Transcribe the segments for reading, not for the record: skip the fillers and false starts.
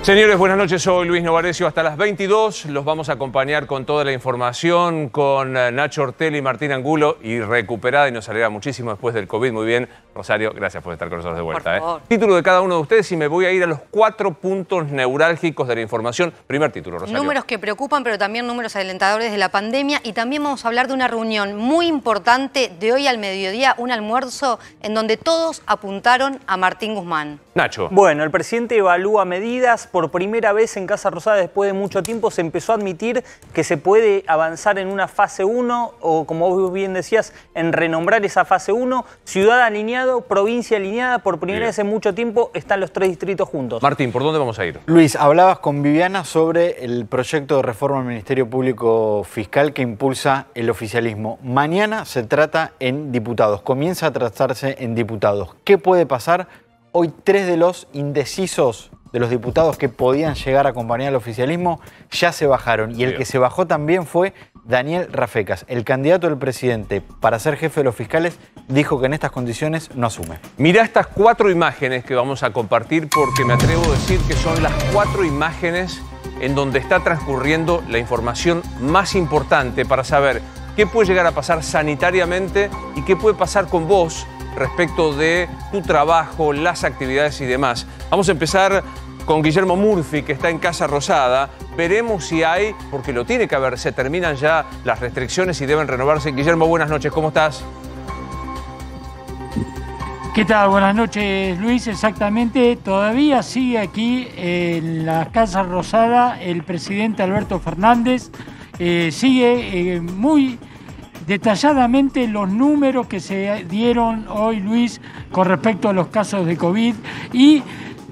Señores, buenas noches. Soy Luis Novarecio. Hasta las 22 los vamos a acompañar con toda la información, con Nacho Ortelli y Martín Angulo, y recuperada y nos alegra muchísimo después del COVID. Muy bien, Rosario, gracias por estar con nosotros de vuelta. Título de cada uno de ustedes y me voy a ir a los 4 puntos neurálgicos de la información. Primer título, Rosario. Números que preocupan, pero también números alentadores de la pandemia. Y también vamos a hablar de una reunión muy importante de hoy al mediodía, un almuerzo en donde todos apuntaron a Martín Guzmán. Nacho. Bueno, el presidente evalúa medidas. Por primera vez en Casa Rosada, después de mucho tiempo, se empezó a admitir que se puede avanzar en una fase 1, o como vos bien decías, en renombrar esa fase 1. Ciudad alineado, provincia alineada. Por primera vez en mucho tiempo están los 3 distritos juntos. Martín, ¿por dónde vamos a ir? Luis, hablabas con Viviana sobre el proyecto de reforma del Ministerio Público Fiscal que impulsa el oficialismo. Mañana se trata en diputados, comienza a tratarse en diputados. ¿Qué puede pasar? Hoy 3 de los indecisos de los diputados que podían llegar a acompañar al oficialismo ya se bajaron. Y el que se bajó también fue Daniel Rafecas, el candidato del presidente para ser jefe de los fiscales, dijo que en estas condiciones no asume. Mirá estas 4 imágenes que vamos a compartir, porque me atrevo a decir que son las 4 imágenes en donde está transcurriendo la información más importante para saber qué puede llegar a pasar sanitariamente y qué puede pasar con vos respecto de tu trabajo, las actividades y demás. Vamos a empezar con Guillermo Murphy, que está en Casa Rosada. Veremos si hay, porque lo tiene que haber, se terminan ya las restricciones y deben renovarse. Guillermo, buenas noches, ¿cómo estás? ¿Qué tal? Buenas noches, Luis. Exactamente, todavía sigue aquí en la Casa Rosada el presidente Alberto Fernández. Sigue muy detalladamente los números que se dieron hoy, Luis, con respecto a los casos de COVID. Y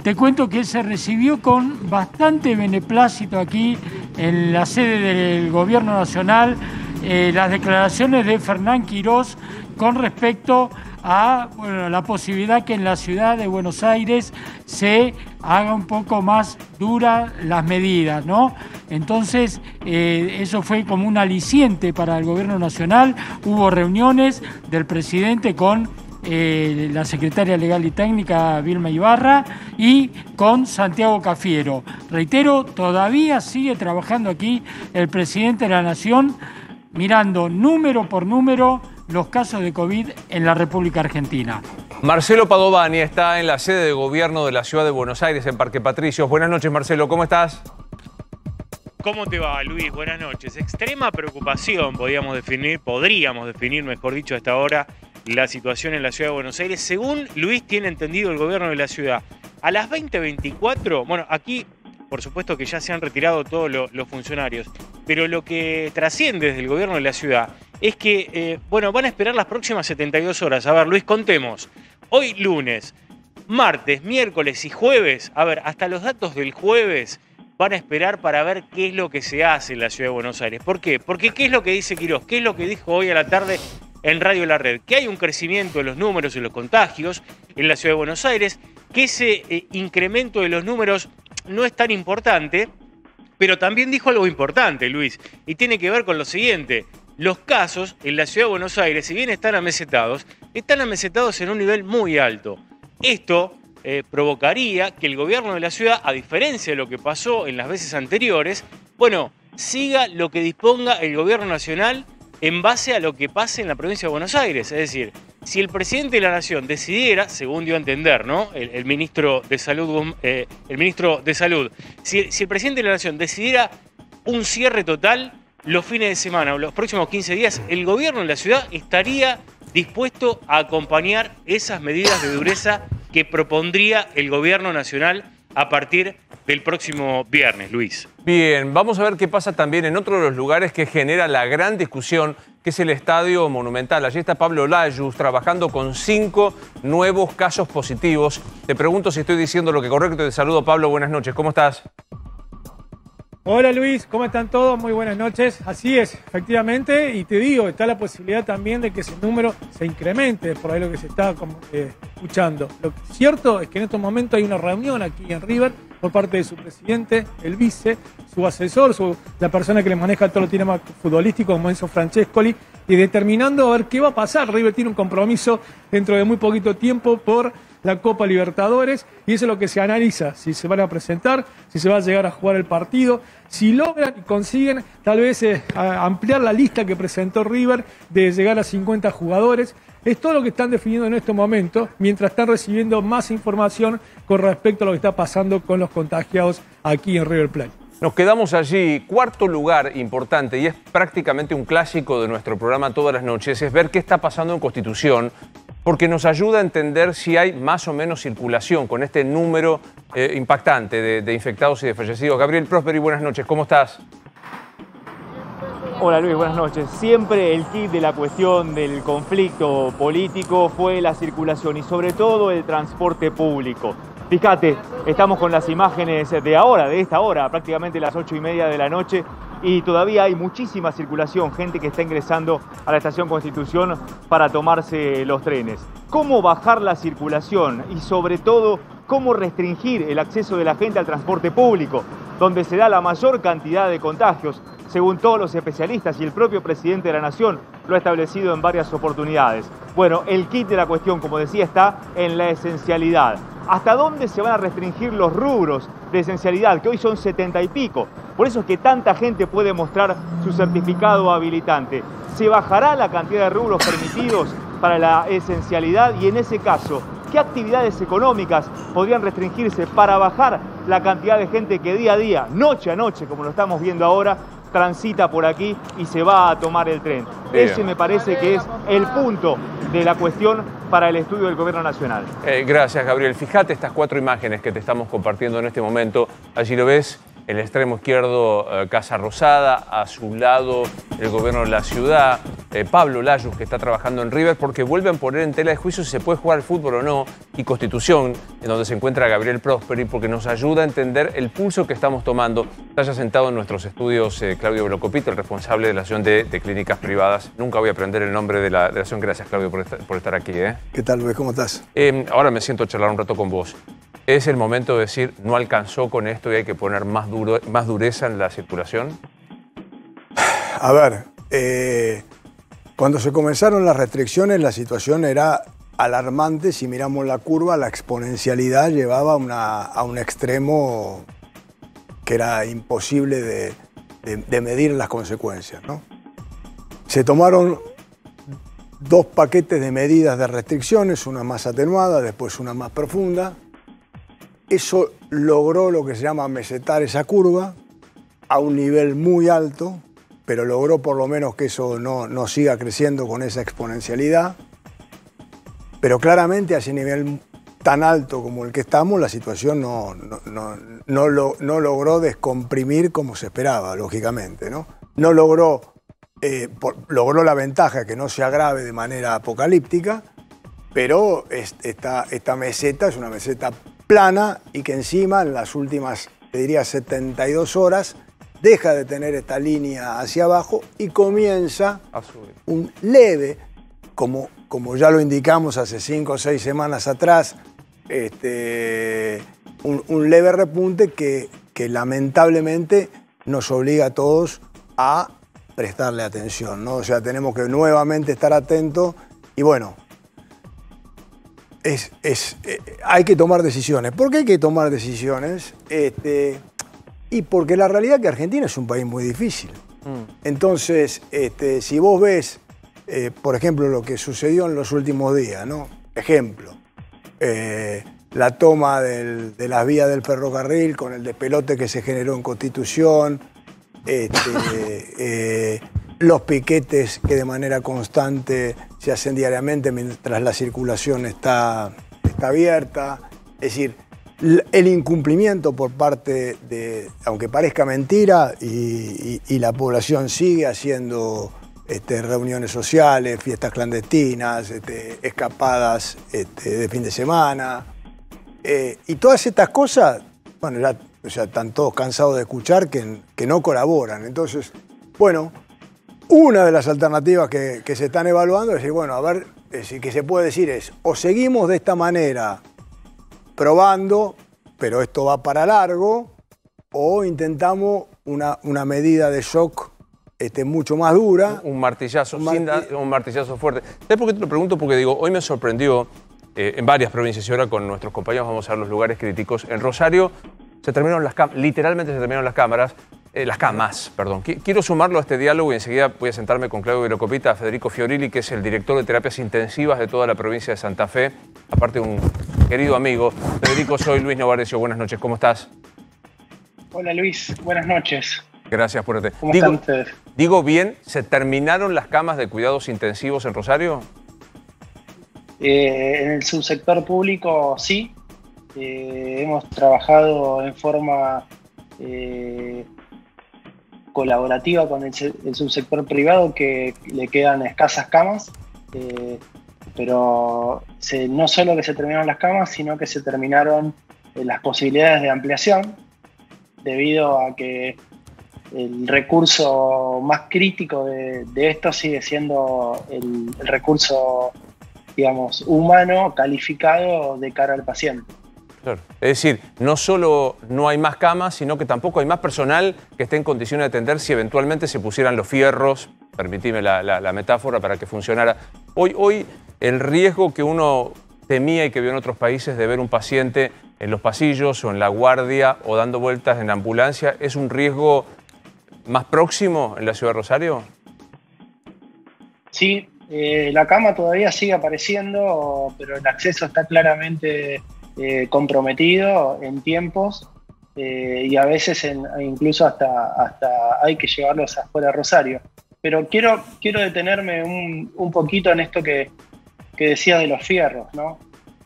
te cuento que se recibió con bastante beneplácito aquí en la sede del Gobierno Nacional las declaraciones de Fernán Quirós con respecto a la posibilidad que en la ciudad de Buenos Aires se haga un poco más dura las medidas, ¿no? Entonces, eso fue como un aliciente para el Gobierno Nacional. Hubo reuniones del presidente con la secretaria legal y técnica Vilma Ibarra y con Santiago Cafiero. Reitero, todavía sigue trabajando aquí el presidente de la Nación, mirando número por número los casos de COVID en la República Argentina. Marcelo Padovani está en la sede de gobierno de la ciudad de Buenos Aires, en Parque Patricios. Buenas noches, Marcelo, ¿cómo estás? ¿Cómo te va, Luis? Buenas noches. Extrema preocupación, podríamos definir, mejor dicho, a esta hora, la situación en la ciudad de Buenos Aires. Según Luis tiene entendido el gobierno de la ciudad, a las 20:24, bueno, aquí por supuesto que ya se han retirado todos los funcionarios, pero lo que trasciende desde el gobierno de la ciudad es que, bueno, van a esperar las próximas 72 horas. A ver, Luis, contemos. Hoy lunes, martes, miércoles y jueves, a ver, hasta los datos del jueves van a esperar para ver qué es lo que se hace en la ciudad de Buenos Aires. ¿Por qué? Porque ¿qué es lo que dice Quirós? ¿Qué es lo que dijo hoy a la tarde en Radio La Red? Que hay un crecimiento de los números y los contagios en la ciudad de Buenos Aires, que ese incremento de los números no es tan importante, pero también dijo algo importante, Luis, y tiene que ver con lo siguiente. Los casos en la ciudad de Buenos Aires, si bien están amesetados en un nivel muy alto. Esto provocaría que el gobierno de la ciudad, a diferencia de lo que pasó en las veces anteriores, bueno, siga lo que disponga el gobierno nacional en base a lo que pase en la provincia de Buenos Aires. Es decir, si el presidente de la Nación decidiera, según dio a entender, ¿no?, el ministro de Salud, si el presidente de la Nación decidiera un cierre total los fines de semana o los próximos 15 días, el gobierno de la ciudad estaría dispuesto a acompañar esas medidas de dureza que propondría el gobierno nacional a partir del próximo viernes, Luis. Bien, vamos a ver qué pasa también en otro de los lugares que genera la gran discusión, que es el Estadio Monumental. Allí está Pablo Layuz trabajando con 5 nuevos casos positivos. Te pregunto si estoy diciendo lo que correcto. Te saludo, Pablo, buenas noches. ¿Cómo estás? Hola Luis, ¿cómo están todos? Muy buenas noches. Así es, efectivamente, y te digo, está la posibilidad también de que ese número se incremente, por ahí lo que se está escuchando. Lo cierto es que en estos momentos hay una reunión aquí en River por parte de su presidente, el vice, su asesor, la persona que le maneja todo el tema futbolístico, como Enzo Francescoli, y determinando a ver qué va a pasar. River tiene un compromiso dentro de muy poquito tiempo por la Copa Libertadores y eso es lo que se analiza, si se van a presentar, si se va a llegar a jugar el partido, si logran y consiguen tal vez ampliar la lista que presentó River de llegar a 50 jugadores. Es todo lo que están definiendo en este momento, mientras están recibiendo más información con respecto a lo que está pasando con los contagiados aquí en River Plate. Nos quedamos allí, cuarto lugar importante, y es prácticamente un clásico de nuestro programa todas las noches, es ver qué está pasando en Constitución, porque nos ayuda a entender si hay más o menos circulación con este número impactante de infectados y de fallecidos. Gabriel Prosperi, buenas noches, ¿cómo estás? Hola Luis, buenas noches. Siempre el kit de la cuestión del conflicto político fue la circulación y sobre todo el transporte público. Fíjate, estamos con las imágenes de ahora, de esta hora, prácticamente las 8:30 de la noche, y todavía hay muchísima circulación, gente que está ingresando a la estación Constitución para tomarse los trenes. ¿Cómo bajar la circulación y sobre todo cómo restringir el acceso de la gente al transporte público, donde se da la mayor cantidad de contagios, según todos los especialistas y el propio presidente de la Nación lo ha establecido en varias oportunidades? Bueno, el kit de la cuestión, como decía, está en la esencialidad. ¿Hasta dónde se van a restringir los rubros de esencialidad, que hoy son 70 y pico? Por eso es que tanta gente puede mostrar su certificado habilitante. ¿Se bajará la cantidad de rubros permitidos para la esencialidad? Y en ese caso, ¿qué actividades económicas podrían restringirse para bajar la cantidad de gente que día a día, noche a noche, como lo estamos viendo ahora, transita por aquí y se va a tomar el tren? Bien. Ese me parece que es el punto de la cuestión para el estudio del Gobierno Nacional. Gracias, Gabriel. Fíjate estas cuatro imágenes que te estamos compartiendo en este momento. Allí lo ves, en el extremo izquierdo, Casa Rosada, a su lado el gobierno de la ciudad, Pablo Layuz, que está trabajando en River, porque vuelven a poner en tela de juicio si se puede jugar al fútbol o no, y Constitución, en donde se encuentra Gabriel Prosperi, porque nos ayuda a entender el pulso que estamos tomando. Está sentado en nuestros estudios Claudio Velocopito, el responsable de la Asociación de Clínicas Privadas. Nunca voy a aprender el nombre de la asociación. Gracias, Claudio, por estar aquí. ¿Qué tal, Luis? ¿Cómo estás? Ahora me siento a charlar un rato con vos. ¿Es el momento de decir, no alcanzó con esto y hay que poner más dureza en la circulación? A ver, cuando se comenzaron las restricciones, la situación era alarmante. Si miramos la curva, la exponencialidad llevaba a un extremo que era imposible de medir las consecuencias, ¿no? Se tomaron dos paquetes de medidas de restricciones, una más atenuada, después una más profunda. Eso logró lo que se llama mesetar esa curva a un nivel muy alto, pero logró por lo menos que eso no siga creciendo con esa exponencialidad. Pero claramente a ese nivel tan alto como el que estamos, la situación no logró descomprimir como se esperaba, lógicamente, ¿no? No logró la ventaja que no se agrave de manera apocalíptica, pero esta meseta es una meseta plana y que encima en las últimas, te diría, 72 horas deja de tener esta línea hacia abajo y comienza un leve, como ya lo indicamos hace 5 o 6 semanas atrás, un leve repunte que lamentablemente nos obliga a todos a prestarle atención, ¿no? O sea, tenemos que nuevamente estar atentos y bueno, hay que tomar decisiones. ¿Por qué hay que tomar decisiones? Y porque la realidad es que Argentina es un país muy difícil. Entonces, si vos ves, por ejemplo, lo que sucedió en los últimos días, ¿no? Ejemplo, la toma de las vías del ferrocarril con el despelote que se generó en Constitución, los piquetes que de manera constante se hacen diariamente mientras la circulación está abierta. Es decir, el incumplimiento por parte de, aunque parezca mentira, y la población sigue haciendo reuniones sociales, fiestas clandestinas, escapadas de fin de semana. Y todas estas cosas, bueno, ya están todos cansados de escuchar que no colaboran. Entonces, bueno, una de las alternativas que se están evaluando es decir, bueno, a ver, que se puede decir es, o seguimos de esta manera probando, pero esto va para largo, o intentamos una medida de shock mucho más dura. Un martillazo, un martillazo fuerte. ¿Sabes por qué te lo pregunto? Porque digo, hoy me sorprendió en varias provincias y ahora con nuestros compañeros vamos a ver los lugares críticos. En Rosario se terminaron literalmente se terminaron las camas, perdón. Quiero sumarlo a este diálogo y enseguida voy a sentarme con Claudio Virocopita, a Federico Fiorilli, que es el director de terapias intensivas de toda la provincia de Santa Fe, aparte un querido amigo. Federico, soy Luis Novarecio, buenas noches, ¿cómo estás? Hola Luis, buenas noches. Gracias por este. ¿Cómo están ustedes? Digo bien, ¿se terminaron las camas de cuidados intensivos en Rosario? En el subsector público sí. Hemos trabajado en forma colaborativa con el subsector privado, que le quedan escasas camas, pero no solo que se terminaron las camas, sino que se terminaron las posibilidades de ampliación, debido a que el recurso más crítico de esto sigue siendo el recurso, digamos, humano calificado de cara al paciente. Claro. Es decir, no solo no hay más camas, sino que tampoco hay más personal que esté en condiciones de atender si eventualmente se pusieran los fierros, permitime la metáfora, para que funcionara. Hoy el riesgo que uno temía y que vio en otros países de ver un paciente en los pasillos o en la guardia o dando vueltas en la ambulancia, ¿es un riesgo más próximo en la ciudad de Rosario? Sí, la cama todavía sigue apareciendo, pero el acceso está claramente comprometido en tiempos y a veces incluso hasta hay que llevarlos afuera de Rosario. Pero quiero detenerme un poquito en esto que decías de los fierros, ¿no?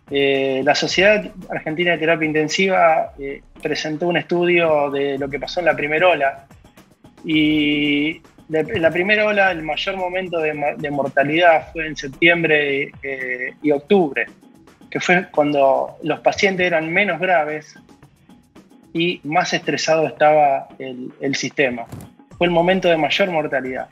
La Sociedad Argentina de Terapia Intensiva presentó un estudio de lo que pasó en la primera ola, y en la primera ola el mayor momento de mortalidad fue en septiembre y octubre, que fue cuando los pacientes eran menos graves y más estresado estaba el sistema. Fue el momento de mayor mortalidad.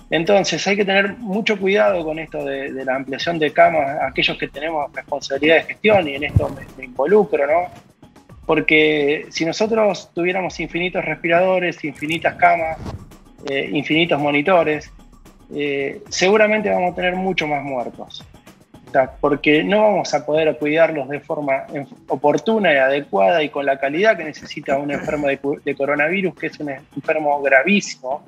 Entonces hay que tener mucho cuidado con esto de la ampliación de camas, aquellos que tenemos responsabilidad de gestión, y en esto me involucro, ¿no? Porque si nosotros tuviéramos infinitos respiradores, infinitas camas, infinitos monitores, seguramente vamos a tener mucho más muertos. Porque no vamos a poder cuidarlos de forma oportuna y adecuada y con la calidad que necesita un enfermo de coronavirus, que es un enfermo gravísimo.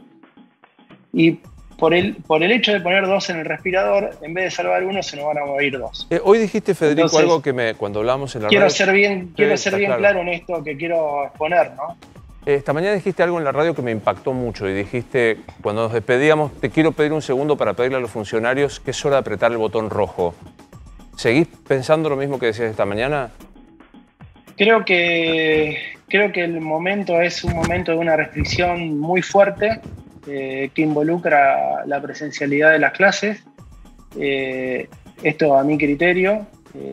Y por el hecho de poner 2 en el respirador, en vez de salvar 1, se nos van a morir 2. Hoy dijiste, Federico, entonces, algo que cuando hablamos en la radio... Quiero ser bien claro en esto que quiero exponer, ¿no? Esta mañana dijiste algo en la radio que me impactó mucho y dijiste, cuando nos despedíamos, te quiero pedir un segundo para pedirle a los funcionarios que es hora de apretar el botón rojo. ¿Seguís pensando lo mismo que decías esta mañana? Creo que el momento es un momento de una restricción muy fuerte que involucra la presencialidad de las clases. Esto a mi criterio,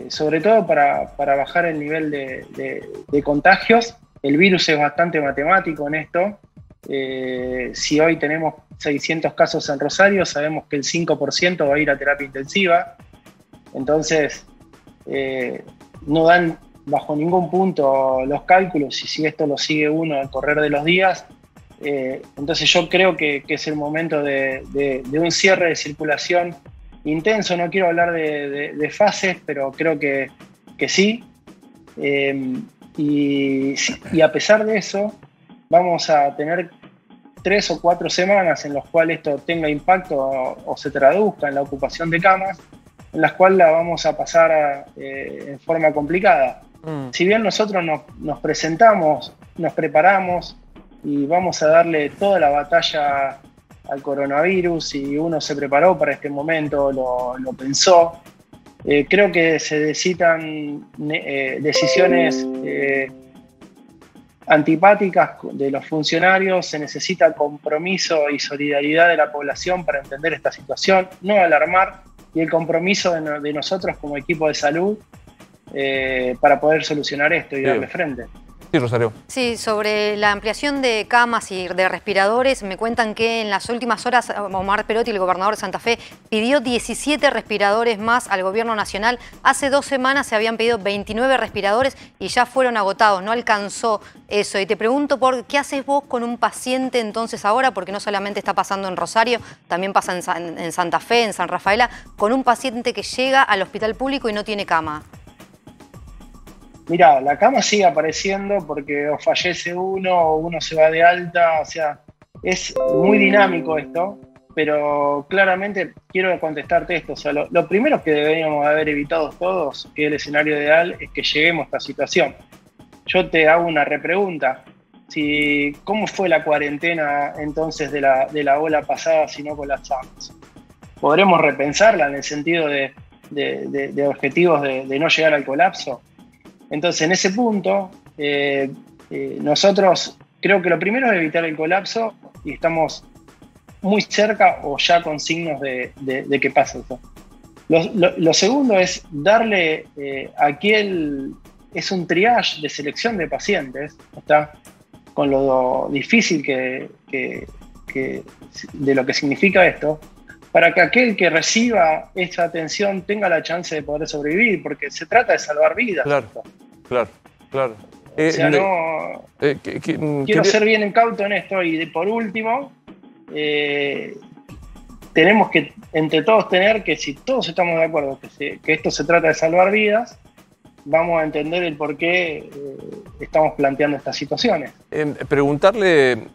sobre todo para bajar el nivel de contagios. El virus es bastante matemático en esto. Si hoy tenemos 600 casos en Rosario, sabemos que el 5% va a ir a terapia intensiva. Entonces, no dan bajo ningún punto los cálculos, y si esto lo sigue uno al correr de los días, entonces yo creo que es el momento de un cierre de circulación intenso. No quiero hablar de fases, pero creo que sí. Y a pesar de eso, vamos a tener 3 o 4 semanas en las cuales esto tenga impacto o se traduzca en la ocupación de camas, en las cuales la vamos a pasar en forma complicada. Si bien nosotros nos presentamos, nos preparamos y vamos a darle toda la batalla al coronavirus, y uno se preparó para este momento, lo pensó, creo que se necesitan decisiones antipáticas de los funcionarios, se necesita compromiso y solidaridad de la población para entender esta situación, no alarmar, y el compromiso de nosotros como equipo de salud para poder solucionar esto y darle frente. Sí, Rosario. Sí, sobre la ampliación de camas y de respiradores, me cuentan que en las últimas horas Omar Perotti, el gobernador de Santa Fe, pidió 17 respiradores más al gobierno nacional. Hace 2 semanas se habían pedido 29 respiradores y ya fueron agotados, no alcanzó eso. Y te pregunto, ¿qué haces vos con un paciente entonces ahora? Porque no solamente está pasando en Rosario, también pasa en Santa Fe, en San Rafaela, con un paciente que llega al hospital público y no tiene cama. Mirá, la cama sigue apareciendo porque o fallece uno o uno se va de alta, o sea, es muy dinámico esto, pero claramente quiero contestarte esto. O sea, lo primero que deberíamos haber evitado todos, que es el escenario ideal, es que lleguemos a esta situación. Yo te hago una repregunta. ¿Cómo fue la cuarentena entonces de la ola pasada si no colapsamos? ¿Podremos repensarla en el sentido de objetivos de no llegar al colapso? Entonces, en ese punto, nosotros creo que lo primero es evitar el colapso y estamos muy cerca o ya con signos de que pase eso. Lo segundo es darle es un triage de selección de pacientes, ¿está? Con lo difícil de lo que significa esto, para que aquel que reciba esta atención tenga la chance de poder sobrevivir, porque se trata de salvar vidas. Claro. O sea, quiero ser bien incauto en esto y por último, tenemos que entre todos tener que, si todos estamos de acuerdo que esto se trata de salvar vidas, vamos a entender el por qué estamos planteando estas situaciones. Preguntarle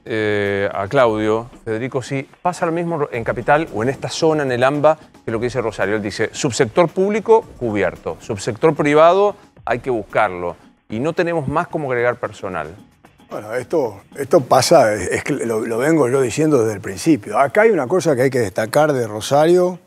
a Claudio, Federico, si pasa lo mismo en Capital o en esta zona, en el AMBA, que lo que dice Rosario. Él dice, subsector público, cubierto. Subsector privado, hay que buscarlo. Y no tenemos más como agregar personal. Bueno, esto pasa, es que lo vengo yo diciendo desde el principio. Acá hay una cosa que hay que destacar de Rosario,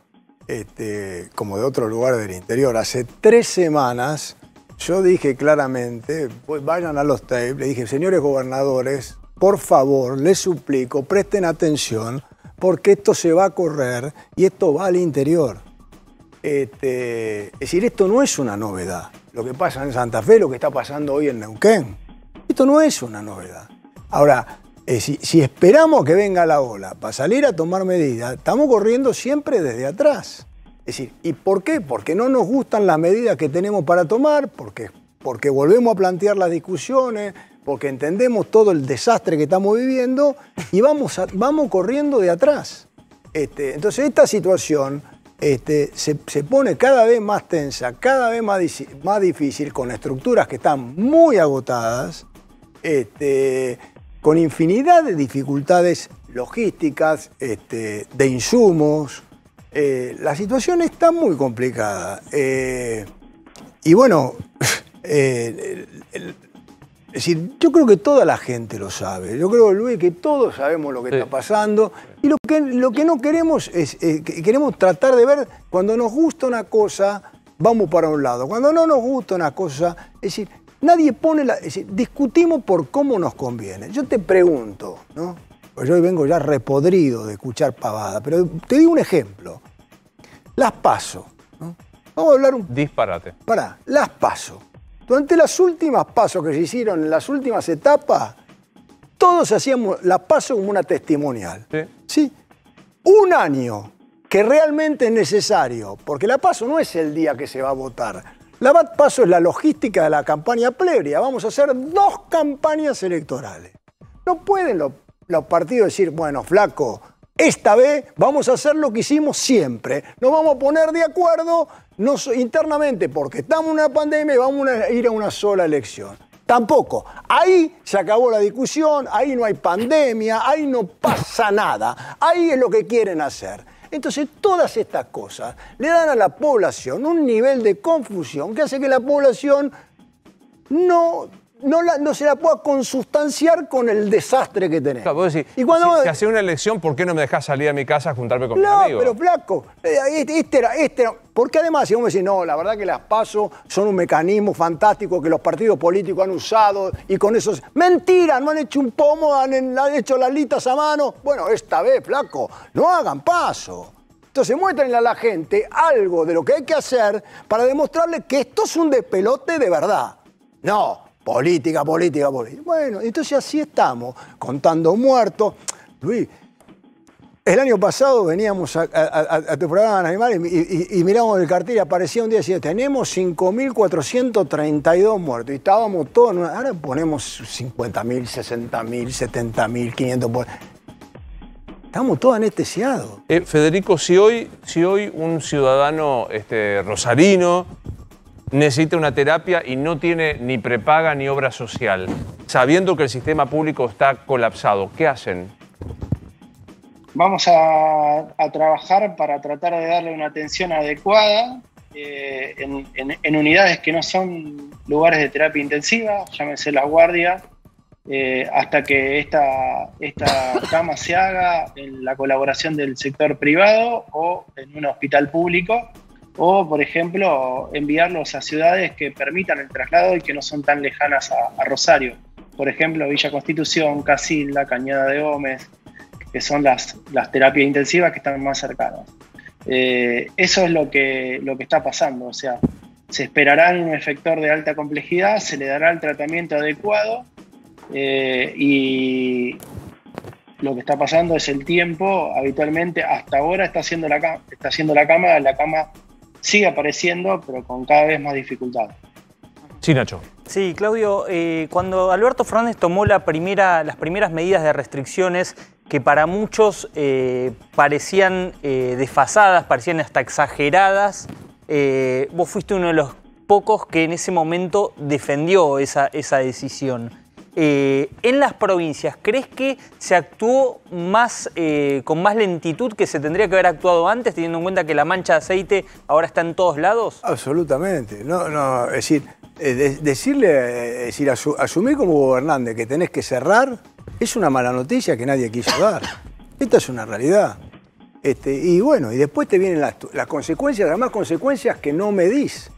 como de otro lugar del interior. Hace 3 semanas... yo dije claramente, pues vayan a los tapes, le dije, señores gobernadores, por favor, les suplico, presten atención, porque esto se va a correr y esto va al interior. Es decir, esto no es una novedad. Lo que pasa en Santa Fe, lo que está pasando hoy en Neuquén, esto no es una novedad. Ahora, si esperamos que venga la ola para salir a tomar medidas, estamos corriendo siempre desde atrás. Es decir, ¿y por qué? Porque no nos gustan las medidas que tenemos para tomar, porque volvemos a plantear las discusiones, porque entendemos todo el desastre que estamos viviendo y vamos corriendo de atrás. Entonces esta situación se pone cada vez más tensa, cada vez más difícil, con estructuras que están muy agotadas, con infinidad de dificultades logísticas, de insumos. La situación está muy complicada. Y bueno, es decir, yo creo que toda la gente lo sabe. Yo creo, Luis, que todos sabemos lo que está pasando. Y lo que no queremos es, queremos tratar de ver, cuando nos gusta una cosa, vamos para un lado. Cuando no nos gusta una cosa, es decir, nadie pone es decir, discutimos por cómo nos conviene. Yo te pregunto, ¿no? Pues yo hoy vengo ya repodrido de escuchar pavada, pero te digo un ejemplo. Las PASO, ¿no? Vamos a hablar un... Disparate. Las PASO. Durante las últimas PASO que se hicieron, en las últimas etapas, todos hacíamos la PASO como una testimonial. ¿Sí? Un año que realmente es necesario, porque la PASO no es el día que se va a votar. La PASO es la logística de la campaña plenaria. Vamos a hacer 2 campañas electorales. No pueden los partidos decir, bueno, flaco, esta vez vamos a hacer lo que hicimos siempre. Nos vamos a poner de acuerdo internamente porque estamos en una pandemia y vamos a ir a una sola elección. Tampoco. Ahí se acabó la discusión, ahí no hay pandemia, ahí no pasa nada. Ahí es lo que quieren hacer. Entonces, todas estas cosas le dan a la población un nivel de confusión que hace que la población no se la pueda consustanciar con el desastre que tenemos. Claro, vos decís, y cuando si hace una elección, ¿por qué no me dejás salir a mi casa a juntarme con mis amigos? No, pero flaco, porque además, si vos me decís, no, la verdad que las PASO son un mecanismo fantástico que los partidos políticos han usado y con eso... Mentira, no han hecho un pomo, han hecho las listas a mano. Bueno, esta vez, flaco, no hagan PASO. Entonces muéstrenle a la gente algo de lo que hay que hacer para demostrarle que esto es un despelote de verdad. No. política. Bueno, entonces así estamos, contando muertos. Luis, el año pasado veníamos a tu programa de animales y miramos el cartel y aparecía un día y decía, tenemos 5.432 muertos. Y estábamos todos, ahora ponemos 50.000, 60.000, 70.000, 500. Estamos todos anestesiados. Federico, si hoy un ciudadano rosarino necesita una terapia y no tiene ni prepaga ni obra social, sabiendo que el sistema público está colapsado, ¿qué hacen? Vamos a trabajar para tratar de darle una atención adecuada en unidades que no son lugares de terapia intensiva, llámese La Guardia, hasta que esta cama se haga en la colaboración del sector privado o en un hospital público, o, por ejemplo, enviarlos a ciudades que permitan el traslado y que no son tan lejanas a Rosario. Por ejemplo, Villa Constitución, Casilda, Cañada de Gómez, que son las terapias intensivas que están más cercanas. Eso es lo que está pasando, o sea, se esperará en un efector de alta complejidad, se le dará el tratamiento adecuado y lo que está pasando es el tiempo, habitualmente hasta ahora está haciendo la cama sigue apareciendo, pero con cada vez más dificultad. Sí, Nacho. Sí, Claudio, cuando Alberto Fernández tomó las primeras medidas de restricciones que para muchos parecían desfasadas, parecían hasta exageradas, vos fuiste uno de los pocos que en ese momento defendió esa decisión. En las provincias, ¿crees que se actuó con más lentitud que se tendría que haber actuado antes, teniendo en cuenta que la mancha de aceite ahora está en todos lados? Absolutamente. No, es decir, asumir como gobernante que tenés que cerrar es una mala noticia que nadie quiso dar. Esta es una realidad. Y bueno, y después te vienen las consecuencias, además consecuencias que no medís.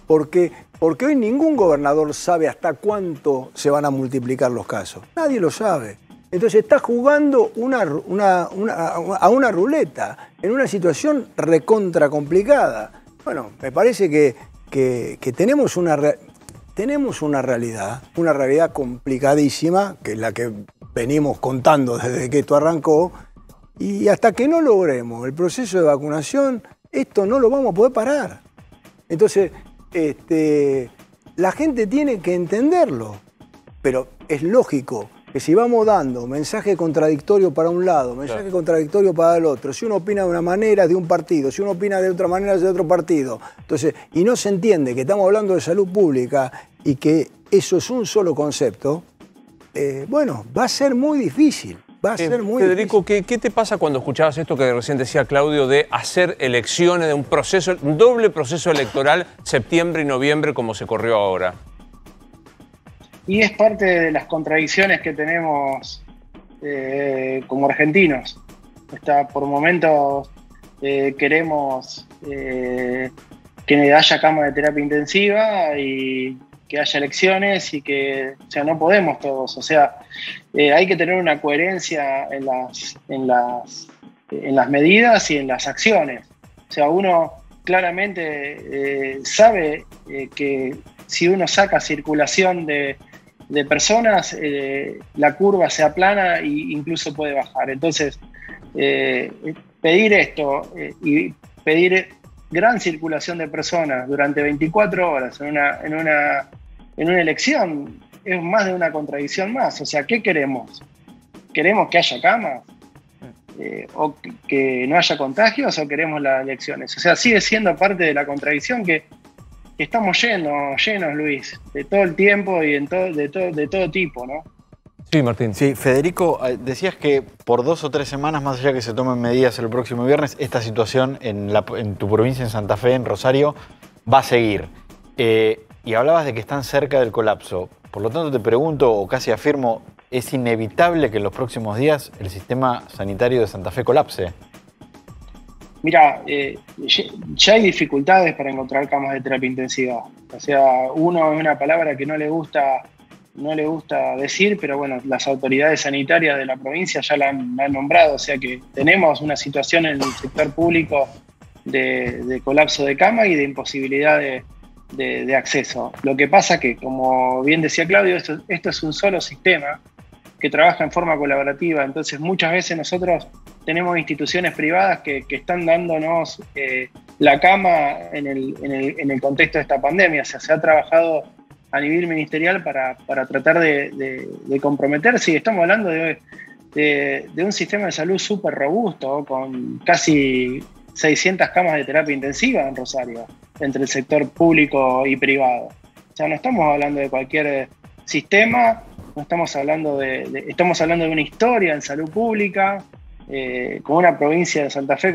Porque hoy ningún gobernador sabe hasta cuánto se van a multiplicar los casos. Nadie lo sabe. Entonces está jugando a una ruleta, en una situación recontra complicada. Bueno, me parece que tenemos una realidad complicadísima, que es la que venimos contando desde que esto arrancó, y hasta que no logremos el proceso de vacunación, esto no lo vamos a poder parar. Entonces, la gente tiene que entenderlo, pero es lógico que si vamos dando mensaje contradictorio para un lado, mensaje contradictorio para el otro, si uno opina de una manera es de un partido, si uno opina de otra manera es de otro partido, entonces, y no se entiende que estamos hablando de salud pública y que eso es un solo concepto, bueno, va a ser muy difícil. Federico, ¿qué te pasa cuando escuchabas esto que recién decía Claudio de hacer elecciones, de un doble proceso electoral, septiembre y noviembre, como se corrió ahora? Y es parte de las contradicciones que tenemos como argentinos. Por momentos queremos que haya cama de terapia intensiva y que haya elecciones y que, o sea, no podemos todos, o sea, hay que tener una coherencia en las medidas y en las acciones. O sea, uno claramente sabe que si uno saca circulación de personas, la curva se aplana e incluso puede bajar. Entonces, pedir esto y pedir gran circulación de personas durante 24 horas en una elección es más de una contradicción más. O sea, ¿qué queremos? ¿Queremos que haya camas? ¿O que no haya contagios? ¿O queremos las elecciones? O sea, sigue siendo parte de la contradicción que estamos llenos, Luis, de todo el tiempo y de todo tipo, ¿no? Sí, Martín. Sí, Federico, decías que por 2 o 3 semanas, más allá que se tomen medidas el próximo viernes, esta situación en tu provincia, en Santa Fe, en Rosario, va a seguir. Y hablabas de que están cerca del colapso. Por lo tanto, te pregunto, o casi afirmo, ¿es inevitable que en los próximos días el sistema sanitario de Santa Fe colapse? Mira, ya hay dificultades para encontrar camas de terapia intensiva. O sea, uno es una palabra que no le gusta decir, pero bueno, las autoridades sanitarias de la provincia ya la han nombrado, o sea que tenemos una situación en el sector público de colapso de cama y de imposibilidad de acceso. Lo que pasa que, como bien decía Claudio, esto es un solo sistema que trabaja en forma colaborativa. Entonces, muchas veces nosotros tenemos instituciones privadas que están dándonos la cama en el contexto de esta pandemia. O sea, se ha trabajado a nivel ministerial para tratar de comprometerse. Y estamos hablando de un sistema de salud súper robusto, con casi 600 camas de terapia intensiva en Rosario, entre el sector público y privado. O sea, no estamos hablando de cualquier sistema, no estamos hablando estamos hablando de una historia en salud pública, con una provincia de Santa Fe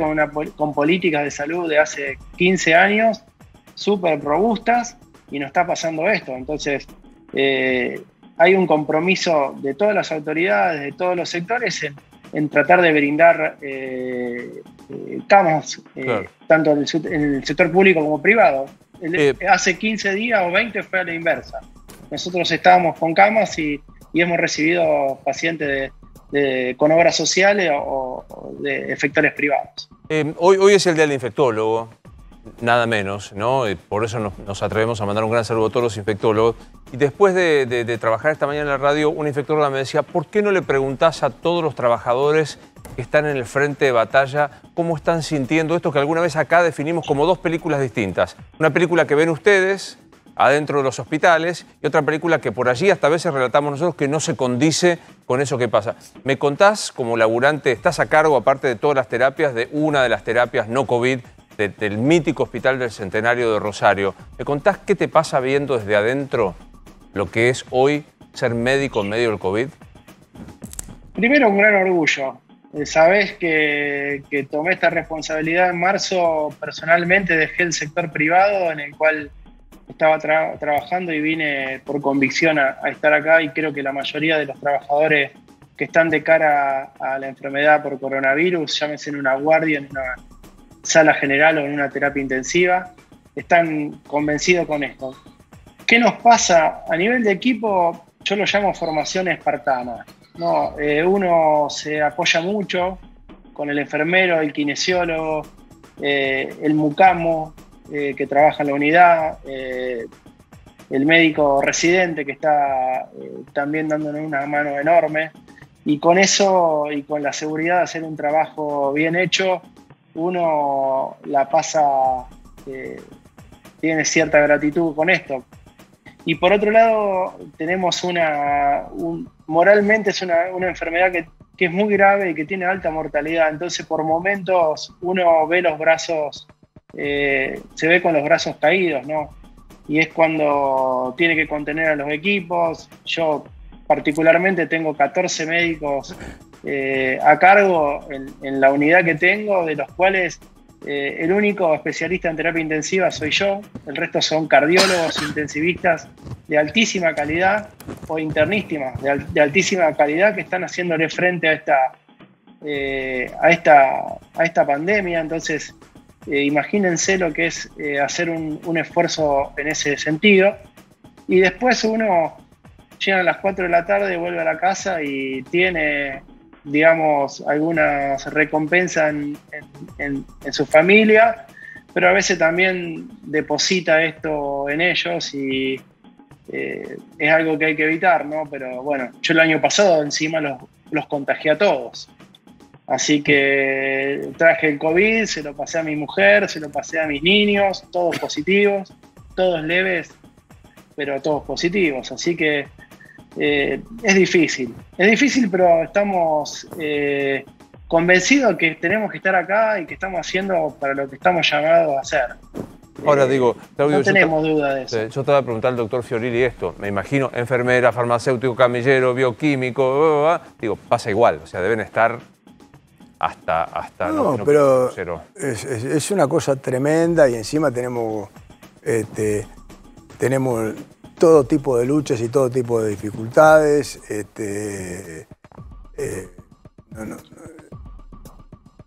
con políticas de salud de hace 15 años, súper robustas, y no está pasando esto. Entonces, hay un compromiso de todas las autoridades, de todos los sectores, en tratar de brindar camas, claro, tanto en el sector público como privado. Hace 15 días o 20 fue a la inversa. Nosotros estábamos con camas y hemos recibido pacientes con obras sociales o de efectores privados. Hoy es el día del infectólogo, nada menos, ¿no? Y por eso nos atrevemos a mandar un gran saludo a todos los infectólogos. Y después de trabajar esta mañana en la radio, una infectóloga me decía, ¿por qué no le preguntás a todos los trabajadores que están en el frente de batalla cómo están sintiendo esto que alguna vez acá definimos como dos películas distintas? Una película que ven ustedes adentro de los hospitales y otra película que por allí hasta a veces relatamos nosotros que no se condice con eso que pasa. ¿Me contás, como laburante, estás a cargo, aparte de todas las terapias, de una de las terapias no COVID del mítico Hospital del Centenario de Rosario? ¿Me contás qué te pasa viendo desde adentro lo que es hoy ser médico en medio del COVID? Primero, un gran orgullo. Sabés que tomé esta responsabilidad en marzo. Personalmente dejé el sector privado en el cual estaba trabajando y vine por convicción a estar acá, y creo que la mayoría de los trabajadores que están de cara a la enfermedad por coronavirus, llámese en una guardia, en una sala general o en una terapia intensiva, están convencidos con esto. ¿Qué nos pasa? A nivel de equipo, yo lo llamo formación espartana, ¿no? Uno se apoya mucho con el enfermero, el kinesiólogo, el mucamo, que trabaja en la unidad, el médico residente que está también dándonos una mano enorme, y con eso y con la seguridad de hacer un trabajo bien hecho, uno la pasa, tiene cierta gratitud con esto. Y por otro lado, tenemos moralmente es una enfermedad que es muy grave y que tiene alta mortalidad. Entonces, por momentos, uno ve los brazos, se ve con los brazos caídos, ¿no? Y es cuando tiene que contener a los equipos. Yo particularmente tengo 14 médicos a cargo en la unidad que tengo, de los cuales el único especialista en terapia intensiva soy yo. El resto son cardiólogos, intensivistas de altísima calidad o internistas de altísima calidad que están haciéndole frente a esta pandemia. Entonces, imagínense lo que es hacer un esfuerzo en ese sentido. Y después uno llega a las 4 de la tarde, vuelve a la casa y tiene, digamos, algunas recompensas en su familia, pero a veces también deposita esto en ellos y es algo que hay que evitar, ¿no? Pero bueno, yo el año pasado encima los contagié a todos. Así que traje el COVID, se lo pasé a mi mujer, se lo pasé a mis niños, todos positivos, todos leves, pero todos positivos. Así que es difícil, pero estamos convencidos que tenemos que estar acá y que estamos haciendo para lo que estamos llamados a hacer. Ahora digo, Claudio, no tenemos duda de eso. Yo te voy a preguntar al doctor Fiorilli esto. Me imagino, enfermera, farmacéutico, camillero, bioquímico, digo, pasa igual, o sea, deben estar hasta no, pero es una cosa tremenda, y encima tenemos todo tipo de luchas y todo tipo de dificultades.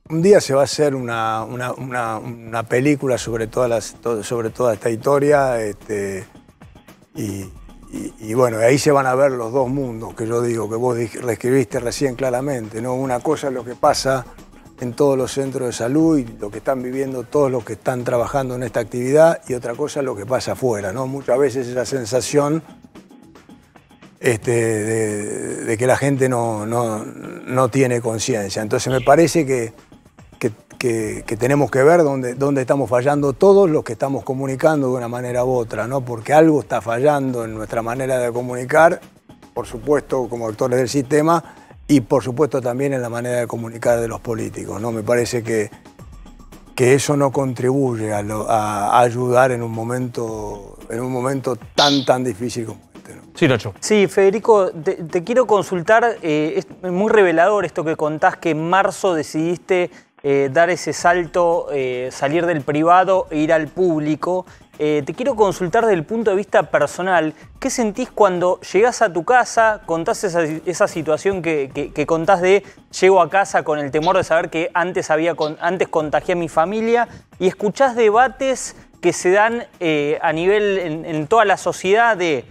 Un día se va a hacer una película sobre toda esta historia, y bueno, ahí se van a ver los dos mundos que yo digo, que vos describiste recién claramente, ¿no? Una cosa es lo que pasa en todos los centros de salud y lo que están viviendo todos los que están trabajando en esta actividad, y otra cosa es lo que pasa afuera, ¿no? Muchas veces esa sensación de que la gente no tiene conciencia. Entonces me parece que tenemos que ver dónde estamos fallando todos los que estamos comunicando de una manera u otra, ¿no? Porque algo está fallando en nuestra manera de comunicar, por supuesto como actores del sistema, y por supuesto también en la manera de comunicar de los políticos, ¿no? Me parece que eso no contribuye a ayudar en un momento tan difícil como este, ¿no? Sí, Nacho. Sí, Federico, te quiero consultar, es muy revelador esto que contás, que en marzo decidiste dar ese salto, salir del privado e ir al público. Te quiero consultar desde el punto de vista personal, ¿qué sentís cuando llegás a tu casa, contás esa situación que contás de llego a casa con el temor de saber que antes contagié a mi familia, y escuchás debates que se dan a nivel en toda la sociedad de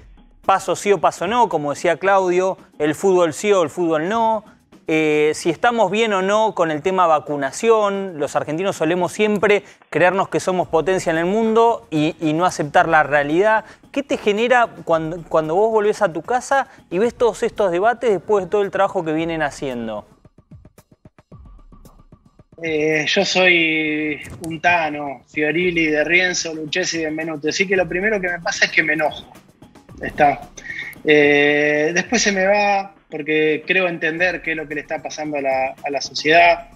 paso sí o paso no, como decía Claudio, el fútbol sí o el fútbol no? Si estamos bien o no con el tema vacunación. Los argentinos solemos siempre creernos que somos potencia en el mundo y no aceptar la realidad. ¿Qué te genera cuando vos volvés a tu casa y ves todos estos debates después de todo el trabajo que vienen haciendo? Yo soy un Tano, Fiorilli, de Rienzo, Lucchesi, de Benvenuto. Así que lo primero que me pasa es que me enojo. Después se me va, porque creo entender qué es lo que le está pasando a la sociedad.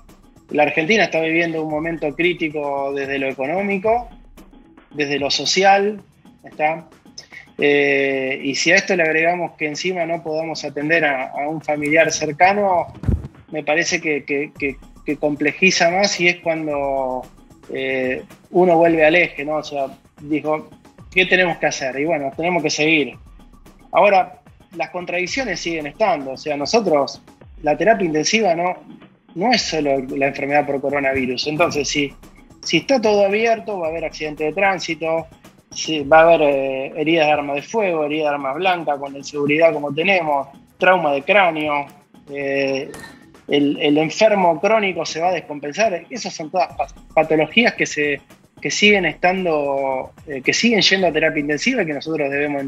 La Argentina está viviendo un momento crítico desde lo económico, desde lo social, y si a esto le agregamos que encima no podamos atender a un familiar cercano, me parece que complejiza más, y es cuando uno vuelve al eje, ¿no? O sea, dijo, ¿qué tenemos que hacer? Y bueno, tenemos que seguir. Ahora, las contradicciones siguen estando. O sea, nosotros, la terapia intensiva no es solo la enfermedad por coronavirus. Entonces, si está todo abierto, va a haber accidente de tránsito, va a haber heridas de arma de fuego, heridas de armas blancas, con la inseguridad como tenemos, trauma de cráneo, el enfermo crónico se va a descompensar. Esas son todas patologías que siguen estando, que siguen yendo a terapia intensiva y que nosotros debemos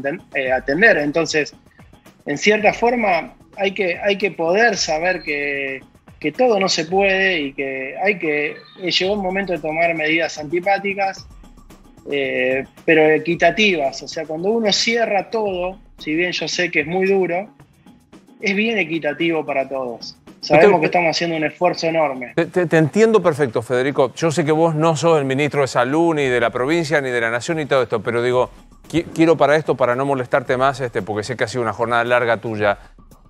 atender. Entonces, en cierta forma, hay que poder saber que todo no se puede y que llegó el momento de tomar medidas antipáticas, pero equitativas. O sea, cuando uno cierra todo, si bien yo sé que es muy duro, es bien equitativo para todos. Sabemos que estamos haciendo un esfuerzo enorme. Te entiendo perfecto, Federico. Yo sé que vos no sos el ministro de Salud, ni de la provincia, ni de la Nación, ni todo esto, pero digo, quiero para no molestarte más, porque sé que ha sido una jornada larga tuya.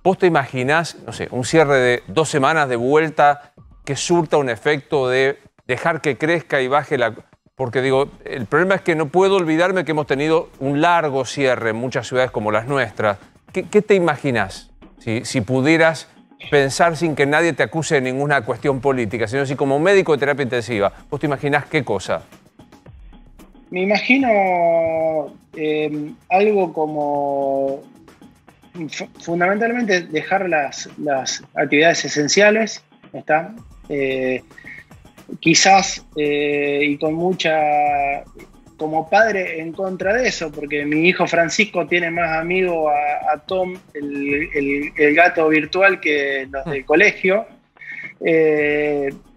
¿Vos te imaginás, no sé, un cierre de 2 semanas de vuelta que surta un efecto de dejar que crezca y baje la... Porque digo, el problema es que no puedo olvidarme que hemos tenido un largo cierre en muchas ciudades como las nuestras. ¿Qué te imaginás si pudieras pensar sin que nadie te acuse de ninguna cuestión política, sino si como médico de terapia intensiva, vos te imaginás qué cosa? Me imagino algo como fundamentalmente dejar las actividades esenciales, quizás y con mucha, como padre en contra de eso, porque mi hijo Francisco tiene más amigo a Tom, el gato virtual, que los del colegio,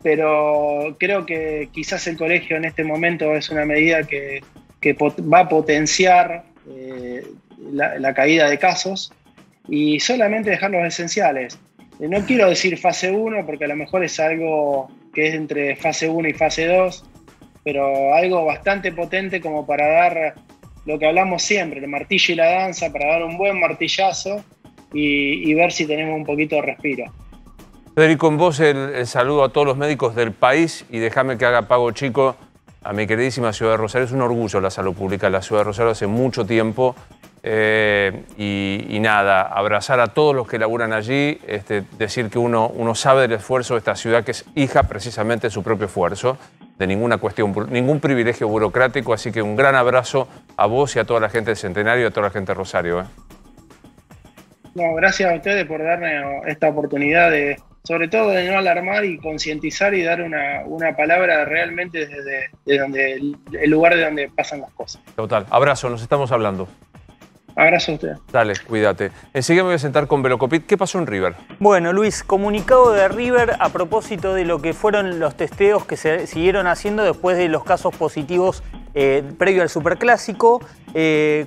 pero creo que quizás el colegio en este momento es una medida que va a potenciar la caída de casos, y solamente dejar los esenciales. No quiero decir fase 1 porque a lo mejor es algo que es entre fase 1 y fase 2, pero algo bastante potente como para dar lo que hablamos siempre, el martillo y la danza, para dar un buen martillazo y ver si tenemos un poquito de respiro. Federico, en vos el saludo a todos los médicos del país, y déjame que haga pago chico a mi queridísima ciudad de Rosario. Es un orgullo la salud pública de la ciudad de Rosario hace mucho tiempo. Y nada, abrazar a todos los que laburan allí, decir que uno sabe del esfuerzo de esta ciudad, que es hija precisamente de su propio esfuerzo, de ninguna cuestión, ningún privilegio burocrático, así que un gran abrazo a vos y a toda la gente del Centenario y a toda la gente de Rosario. No, gracias a ustedes por darme esta oportunidad de sobre todo de no alarmar y concientizar y dar una palabra realmente desde donde el lugar de donde pasan las cosas. Total. Abrazo, nos estamos hablando. Abrazo a usted. Dale, cuídate. Enseguida me voy a sentar con Velocopit. ¿Qué pasó en River? Bueno, Luis, comunicado de River a propósito de lo que fueron los testeos que se siguieron haciendo después de los casos positivos previo al Superclásico.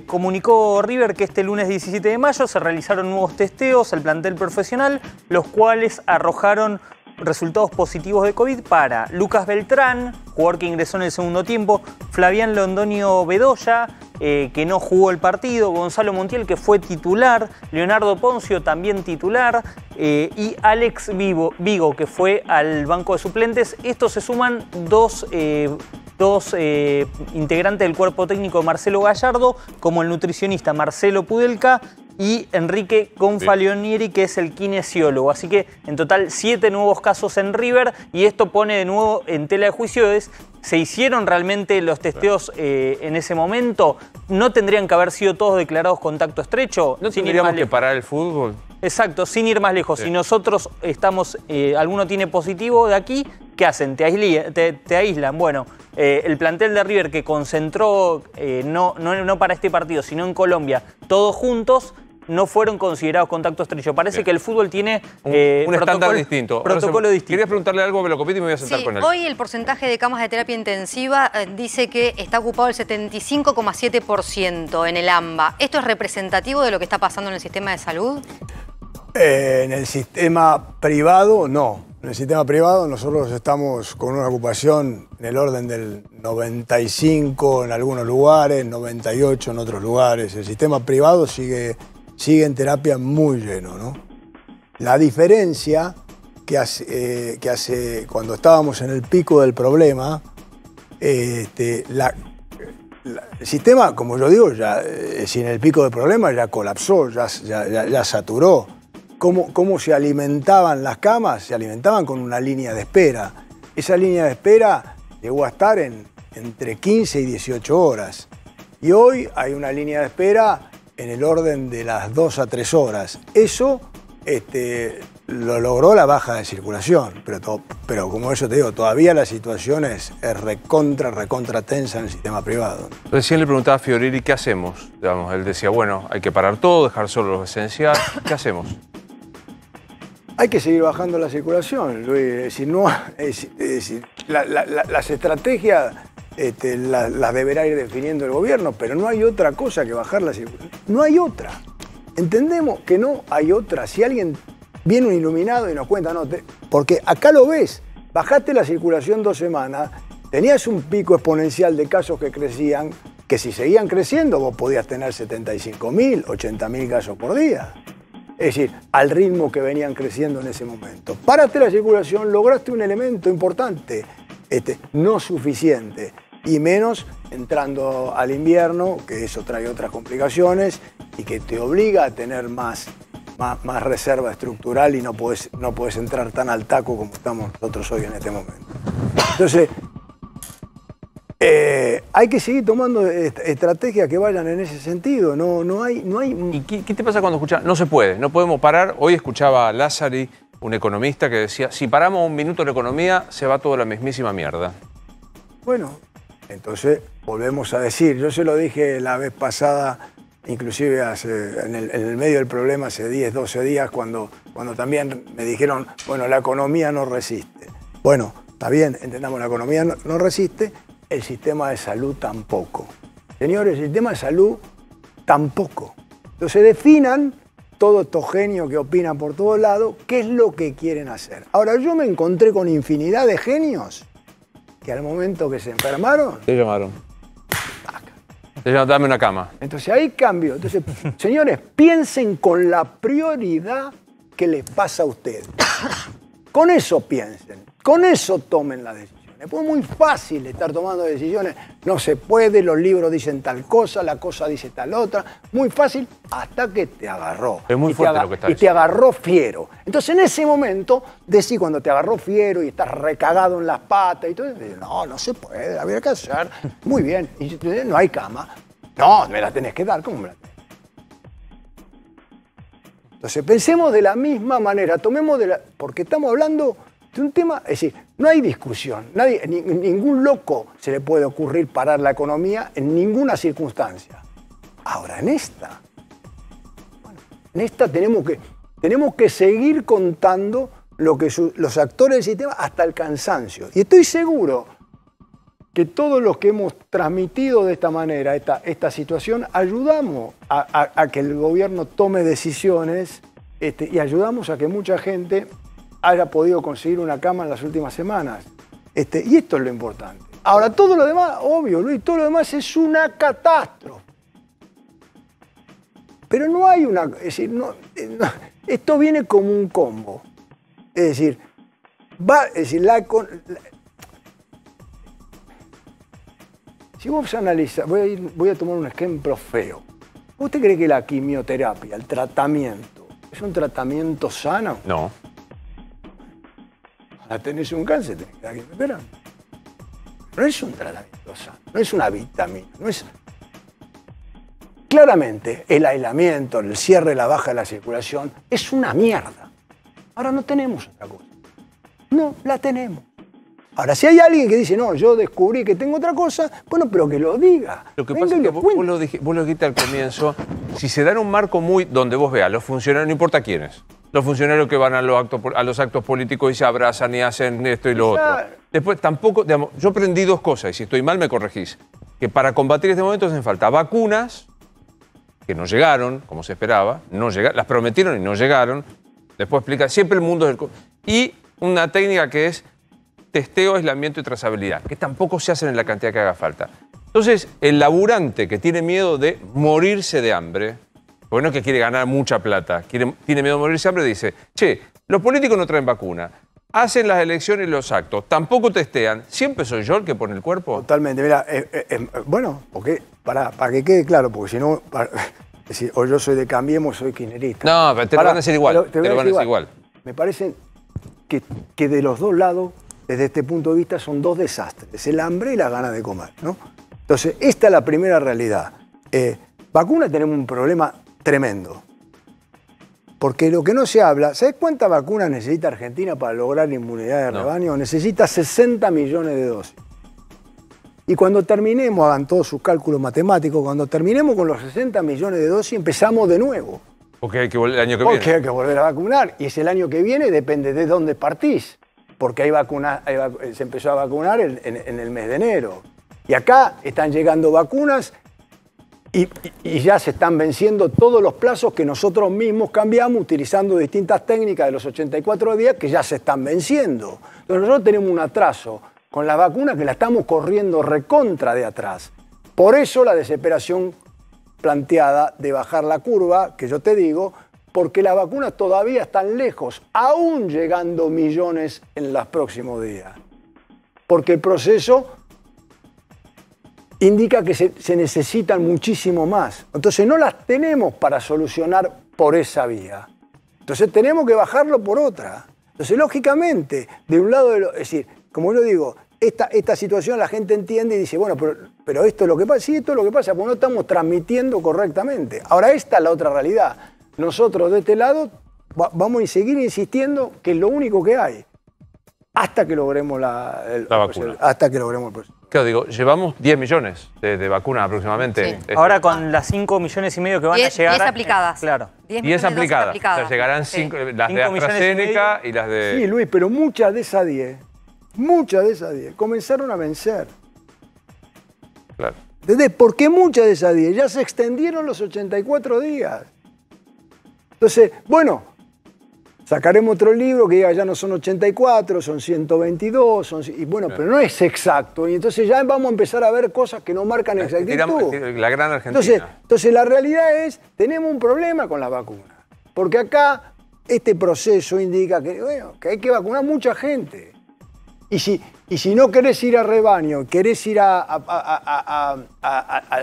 Comunicó River que este lunes 17 de mayo se realizaron nuevos testeos al plantel profesional, los cuales arrojaron resultados positivos de COVID para Lucas Beltrán, jugador que ingresó en el segundo tiempo, Flavián Londonio Bedoya, que no jugó el partido, Gonzalo Montiel, que fue titular, Leonardo Poncio, también titular, y Alex Vigo, que fue al banco de suplentes. Estos se suman dos integrantes del cuerpo técnico de Marcelo Gallardo, como el nutricionista Marcelo Pudelca y Enrique Gonfalonieri, que es el kinesiólogo. Así que en total 7 nuevos casos en River, y esto pone de nuevo en tela de juicio ¿se hicieron realmente los testeos en ese momento? ¿No tendrían que haber sido todos declarados contacto estrecho? ¿No tendríamos que parar el fútbol? Exacto, sin ir más lejos. Sí. Si nosotros estamos, alguno tiene positivo de aquí, ¿qué hacen? Te aíslan. Bueno, el plantel de River que concentró, no para este partido, sino en Colombia, todos juntos, no fueron considerados contacto estrecho. Parece que el fútbol tiene un estándar distinto. Protocolo distinto. Quería preguntarle algo a Velocopit y me voy a sentar con él. Hoy el porcentaje de camas de terapia intensiva dice que está ocupado el 75,7% en el AMBA. ¿Esto es representativo de lo que está pasando en el sistema de salud? En el sistema privado, no. En el sistema privado nosotros estamos con una ocupación en el orden del 95 en algunos lugares, 98 en otros lugares. El sistema privado sigue en terapia muy lleno, ¿no? La diferencia que hace cuando estábamos en el pico del problema, el sistema, como yo digo, ya en el pico del problema ya colapsó, ya saturó. ¿Cómo se alimentaban las camas? Se alimentaban con una línea de espera. Esa línea de espera llegó a estar entre 15 y 18 horas. Y hoy hay una línea de espera en el orden de las 2 a 3 horas. Eso lo logró la baja de circulación. Pero como eso te digo, todavía la situación es recontra tensa en el sistema privado. Recién le preguntaba a Fiorelli, ¿qué hacemos? Digamos, él decía, bueno, hay que parar todo, dejar solo lo esencial. ¿Qué hacemos? Hay que seguir bajando la circulación, Luis. Las estrategias las deberá ir definiendo el gobierno, pero no hay otra cosa que bajar la circulación. No hay otra. Entendemos que no hay otra. Si alguien viene un iluminado y nos cuenta, no, porque acá lo ves, bajaste la circulación 2 semanas, tenías un pico exponencial de casos que crecían, que si seguían creciendo vos podías tener 75.000, 80.000 casos por día. Es decir, al ritmo que venían creciendo en ese momento. Paraste la circulación, lograste un elemento importante, no suficiente, y menos entrando al invierno, que eso trae otras complicaciones y que te obliga a tener más reserva estructural y no podés entrar tan al taco como estamos nosotros hoy en este momento. Entonces, hay que seguir tomando estrategias que vayan en ese sentido. No hay... ¿Y qué te pasa cuando escuchas? No se puede, no podemos parar. Hoy escuchaba a Lázari, un economista, que decía, si paramos un minuto la economía, se va toda la mismísima mierda. Bueno, entonces volvemos a decir, yo se lo dije la vez pasada, inclusive en el medio del problema, hace 10, 12 días, cuando también me dijeron, bueno, la economía no resiste. Bueno, está bien, entendamos, la economía no resiste, el sistema de salud tampoco. Señores, el sistema de salud tampoco. Entonces definan todos estos genios que opinan por todos lados qué es lo que quieren hacer. Ahora, yo me encontré con infinidad de genios que al momento que se enfermaron... Te llamaron. Te llamaron, dame una cama. Entonces ahí cambio. Entonces, señores, piensen con la prioridad que les pasa a ustedes. Con eso piensen, con eso tomen la decisión. Es muy fácil estar tomando decisiones, no se puede, los libros dicen tal cosa, la cosa dice tal otra, muy fácil hasta que te agarró. Es muy fuerte lo que está diciendo. Y te agarró fiero. Entonces en ese momento, decís cuando te agarró fiero y estás recagado en las patas y todo, no se puede, habría que hacer. Muy bien, y no hay cama. No, me la tenés que dar, ¿cómo me la tenés? Entonces pensemos de la misma manera, porque estamos hablando de un tema, es decir, no hay discusión, ningún loco se le puede ocurrir parar la economía en ninguna circunstancia. Ahora, en esta tenemos que seguir contando lo que los actores del sistema hasta el cansancio. Y estoy seguro que todos los que hemos transmitido de esta manera esta situación, ayudamos a que el gobierno tome decisiones y ayudamos a que mucha gente haya podido conseguir una cama en las últimas semanas. Y esto es lo importante. Ahora, todo lo demás, obvio, Luis, todo lo demás es una catástrofe. Pero no hay una... Es decir, esto viene como un combo. Es decir, si vos analizás, voy a tomar un ejemplo feo. ¿Usted cree que la quimioterapia, el tratamiento, es un tratamiento sano? No. Ahora tenés un cáncer, tenés que dar quimioterapia. No es un tratamiento sano, no es una vitamina, no es... Claramente, el aislamiento, el cierre, la baja de la circulación, es una mierda. Ahora no tenemos otra cosa. No, la tenemos. Ahora, si hay alguien que dice, no, yo descubrí que tengo otra cosa, bueno, pero que lo diga. Lo que pasa es que vos lo dijiste al comienzo, si se da en un marco donde vos veas, los funcionarios, no importa quiénes, los funcionarios que van a los actos políticos y se abrazan y hacen esto y lo otro. Después, tampoco, digamos, yo aprendí dos cosas, y si estoy mal me corregís, que para combatir este momento hacen falta vacunas, que no llegaron, como se esperaba, las prometieron y no llegaron. Después explica, siempre el mundo es y una técnica que es testeo, aislamiento y trazabilidad, que tampoco se hacen en la cantidad que haga falta. Entonces, el laburante que tiene miedo de morirse de hambre, porque no es que quiere ganar mucha plata, tiene miedo de morirse de hambre, dice, che, los políticos no traen vacuna, hacen las elecciones y los actos, tampoco testean, ¿siempre soy yo el que pone el cuerpo? Totalmente, mira, bueno, porque, para que quede claro, porque si no... Es decir, o yo soy de Cambiemos, soy kirchnerista. No, pero te lo van a decir igual. Te lo van a decir igual. Me parece que de los dos lados, desde este punto de vista, son dos desastres. El hambre y la gana de comer, ¿no? Entonces, esta es la primera realidad. Vacuna tenemos un problema tremendo. Porque lo que no se habla, ¿sabes cuántas vacunas necesita Argentina para lograr la inmunidad de rebaño? Necesita 60 millones de dosis. Y cuando terminemos, hagan todos sus cálculos matemáticos, cuando terminemos con los 60 millones de dosis, empezamos de nuevo. Porque hay que volver el año que viene. Porque hay que volver a vacunar. Y es el año que viene, depende de dónde partís. Porque se empezó a vacunar en el mes de enero. Y acá están llegando vacunas y ya se están venciendo todos los plazos que nosotros mismos cambiamos utilizando distintas técnicas de los 84 días que ya se están venciendo. Entonces nosotros tenemos un atraso con la vacuna que la estamos corriendo recontra de atrás. Por eso la desesperación planteada de bajar la curva, que yo te digo, porque las vacunas todavía están lejos, aún llegando millones en los próximos días. Porque el proceso indica que se necesitan muchísimo más. Entonces no las tenemos para solucionar por esa vía. Entonces tenemos que bajarlo por otra. Entonces, lógicamente, de un lado, es decir, como yo digo, esta situación la gente entiende y dice, bueno, pero esto es lo que pasa. Sí, esto es lo que pasa, porque no estamos transmitiendo correctamente. Ahora, esta es la otra realidad. Nosotros de este lado vamos a seguir insistiendo que es lo único que hay. Hasta que logremos la vacuna. Hasta que logremos el proceso. Claro, digo, llevamos 10 millones de vacunas aproximadamente. Sí. Ahora con las 5,5 millones que van a llegar... 10 aplicadas. Claro. 10 aplicadas. O sea, llegarán las de AstraZeneca y las de... Sí, Luis, pero muchas de esas 10 comenzaron a vencer. Claro. ¿Entendés? Porque muchas de esas 10 ya se extendieron los 84 días. Entonces, bueno, sacaremos otro libro que diga ya no son 84, son 122, y bueno, pero no es exacto. Y entonces ya vamos a empezar a ver cosas que no marcan exactitud. La gran Argentina. Entonces la realidad es, tenemos un problema con la vacuna. Porque acá este proceso indica que, bueno, que hay que vacunar mucha gente. Y si no querés ir a rebaño, querés ir a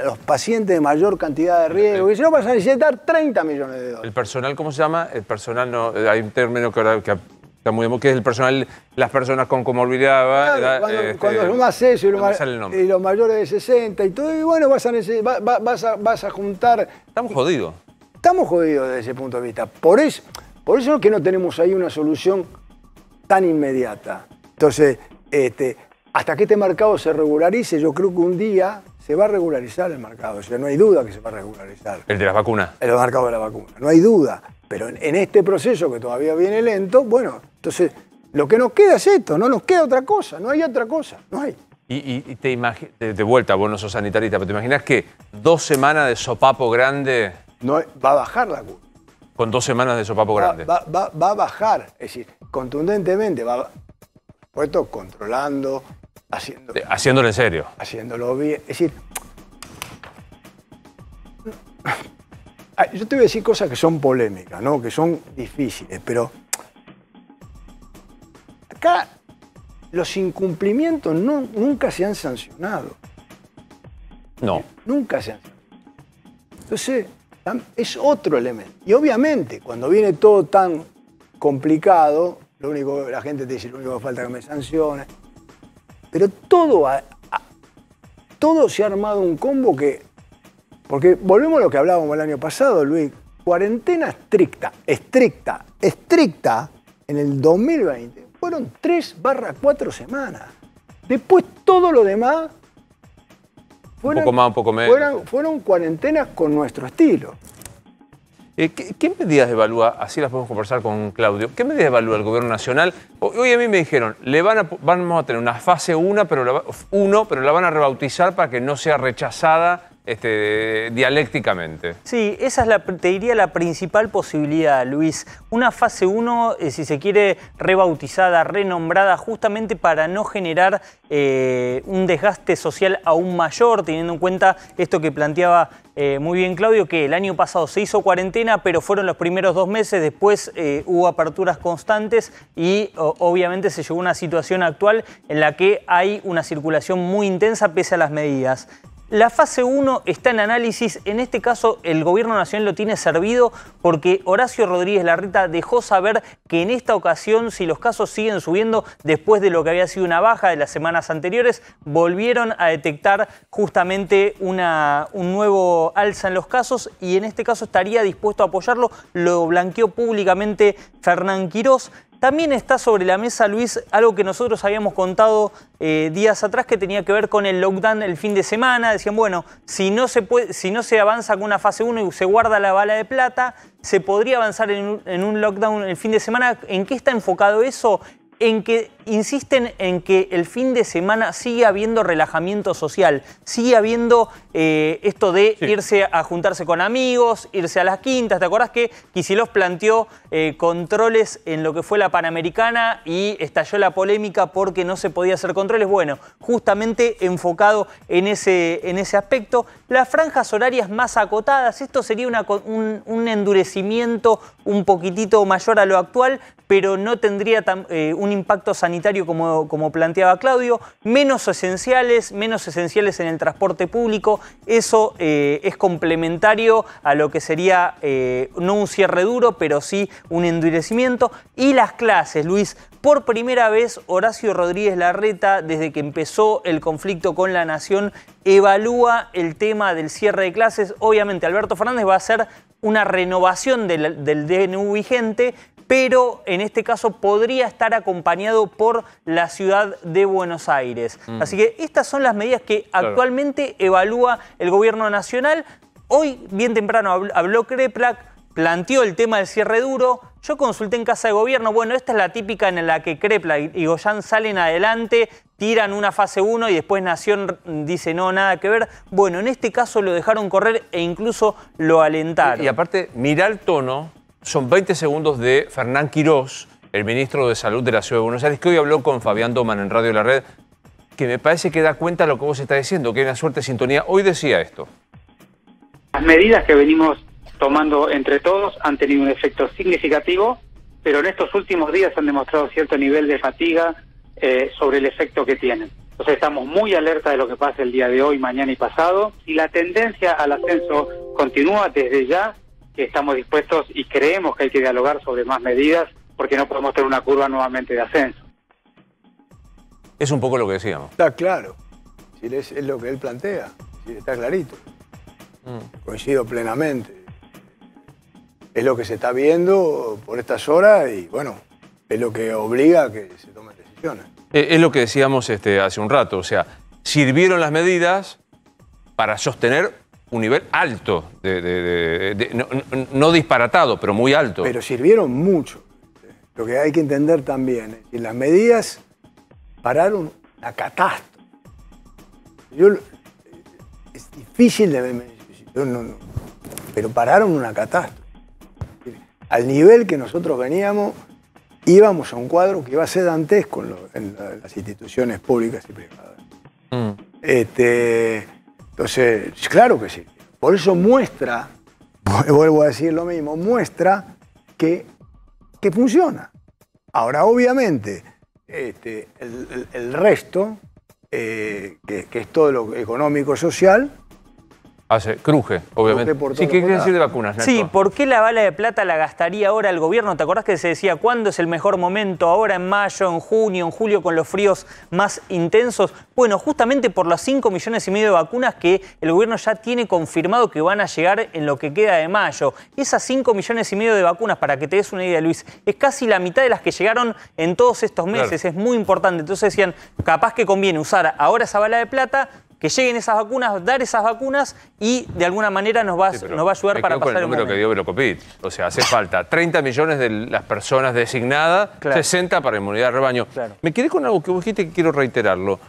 los pacientes de mayor cantidad de riesgo, que si no vas a necesitar 30 millones de dosis. ¿El personal cómo se llama? El personal, no, hay un término que está muy de que es el personal, las personas con comorbilidad. Claro, cuando es más eso y los mayores de 60 y todo, y bueno, vas a juntar... Estamos jodidos. Estamos jodidos desde ese punto de vista. Por eso es que no tenemos ahí una solución tan inmediata. Entonces, hasta que este mercado se regularice, yo creo que un día se va a regularizar el mercado. O sea, no hay duda que se va a regularizar. El de las vacunas. El mercado de la vacuna, no hay duda. Pero en este proceso que todavía viene lento, bueno, entonces lo que nos queda es esto, no nos queda otra cosa, no hay otra cosa, no hay. Y te imaginas, de vuelta, vos no sos sanitarista, pero te imaginas que 2 semanas de sopapo grande... No, va a bajar la curva. Con 2 semanas de sopapo grande. Va a bajar, es decir, contundentemente, puesto controlando, haciéndolo en serio. Haciéndolo bien, es decir... Yo te voy a decir cosas que son polémicas, ¿no? Que son difíciles, pero acá los incumplimientos nunca se han sancionado. No. Nunca se han sancionado. Entonces, es otro elemento. Y obviamente, cuando viene todo tan complicado, la gente te dice, lo único que falta es que me sancione. Pero todo se ha armado un combo que... Porque volvemos a lo que hablábamos el año pasado, Luis. Cuarentena estricta en el 2020 fueron 3/4 semanas. Después todo lo demás un poco más, un poco menos. Fueron cuarentenas con nuestro estilo. ¿Qué medidas evalúa, así las podemos conversar con Claudio, qué medidas evalúa el Gobierno Nacional? Hoy a mí me dijeron, vamos a tener una fase 1, pero la van a rebautizar para que no sea rechazada dialécticamente. Sí, esa es te diría la principal posibilidad, Luis. Una fase 1, si se quiere, rebautizada, renombrada, justamente para no generar un desgaste social aún mayor, teniendo en cuenta esto que planteaba muy bien Claudio, que el año pasado se hizo cuarentena, pero fueron los primeros 2 meses, después hubo aperturas constantes y obviamente se llegó a una situación actual en la que hay una circulación muy intensa pese a las medidas. La fase 1 está en análisis, en este caso el Gobierno Nacional lo tiene servido porque Horacio Rodríguez Larreta dejó saber que en esta ocasión, si los casos siguen subiendo después de lo que había sido una baja de las semanas anteriores, volvieron a detectar justamente un nuevo alza en los casos y en este caso estaría dispuesto a apoyarlo, lo blanqueó públicamente Fernán Quirós. También está sobre la mesa, Luis, algo que nosotros habíamos contado días atrás que tenía que ver con el lockdown el fin de semana. Decían, bueno, si no se avanza con una fase 1 y se guarda la bala de plata, se podría avanzar en un lockdown el fin de semana. ¿En qué está enfocado eso? En que insisten en que el fin de semana sigue habiendo relajamiento social, sigue habiendo esto de irse a juntarse con amigos, irse a las quintas. ¿Te acordás que Kicillof planteó controles en lo que fue la Panamericana y estalló la polémica porque no se podía hacer controles? Bueno, justamente enfocado en ese aspecto. Las franjas horarias más acotadas, esto sería un endurecimiento un poquitito mayor a lo actual, pero no tendría un impacto sanitario como planteaba Claudio. Menos esenciales en el transporte público. Eso es complementario a lo que sería no un cierre duro, pero sí un endurecimiento. Y las clases, Luis. Por primera vez, Horacio Rodríguez Larreta, desde que empezó el conflicto con la Nación, evalúa el tema del cierre de clases. Obviamente, Alberto Fernández va a hacer una renovación del DNU vigente, pero en este caso podría estar acompañado por la ciudad de Buenos Aires. Así que estas son las medidas que actualmente evalúa el Gobierno Nacional. Hoy, bien temprano, habló Kreplak, planteó el tema del cierre duro. Yo consulté en Casa de Gobierno, bueno, esta es la típica en la que Kreplak y Goyán salen adelante, tiran una fase 1 y después Nación dice no, nada que ver. Bueno, en este caso lo dejaron correr e incluso lo alentaron. Y aparte, mirá el tono, son 20 segundos de Fernán Quirós, el ministro de Salud de la Ciudad de Buenos Aires, que hoy habló con Fabián Doman en Radio La Red, que me parece que da cuenta de lo que vos estás diciendo, que hay una suerte de sintonía. Hoy decía esto. Las medidas que venimos tomando entre todos han tenido un efecto significativo, pero en estos últimos días han demostrado cierto nivel de fatiga sobre el efecto que tienen. Entonces estamos muy alerta de lo que pasa el día de hoy, mañana y pasado. Si la tendencia al ascenso continúa, desde ya que estamos dispuestos y creemos que hay que dialogar sobre más medidas, porque no podemos tener una curva nuevamente de ascenso. Es un poco lo que decíamos. Está claro, es lo que él plantea, está clarito. Coincido plenamente. es lo que se está viendo por estas horas y bueno, es lo que obliga a que se tomen decisiones. Es lo que decíamos hace un rato, o sea, sirvieron las medidas para sostener un nivel alto, no disparatado, pero muy alto. Pero sirvieron mucho. Lo que hay que entender también es que las medidas pararon la catástrofe. Es difícil de... pero pararon una catástrofe. Al nivel que nosotros veníamos, íbamos a un cuadro que iba a ser dantesco en las instituciones públicas y privadas. Entonces, claro que sí. Por eso muestra, vuelvo a decir lo mismo, muestra que funciona. Ahora, obviamente, el resto, que es todo lo económico social, cruje, obviamente. Sí, ¿qué quiere decir de vacunas, Nacho? Sí, ¿por qué la bala de plata la gastaría ahora el gobierno? ¿Te acordás que se decía cuándo es el mejor momento? ¿Ahora en mayo, en junio, en julio con los fríos más intensos? Bueno, justamente por los 5,5 millones de vacunas que el gobierno ya tiene confirmado que van a llegar en lo que queda de mayo. Esas 5,5 millones de vacunas, para que te des una idea, Luis, es casi la mitad de las que llegaron en todos estos meses. Claro. Es muy importante. Entonces decían, capaz que conviene usar ahora esa bala de plata, que lleguen esas vacunas, dar esas vacunas y de alguna manera nos va a ayudar para pasar el momento. Que dio Velocopit. O sea, hace falta 30 millones de las personas designadas, claro. 60 para inmunidad de rebaño. Claro. Me quedé con algo que vos dijiste que quiero reiterarlo.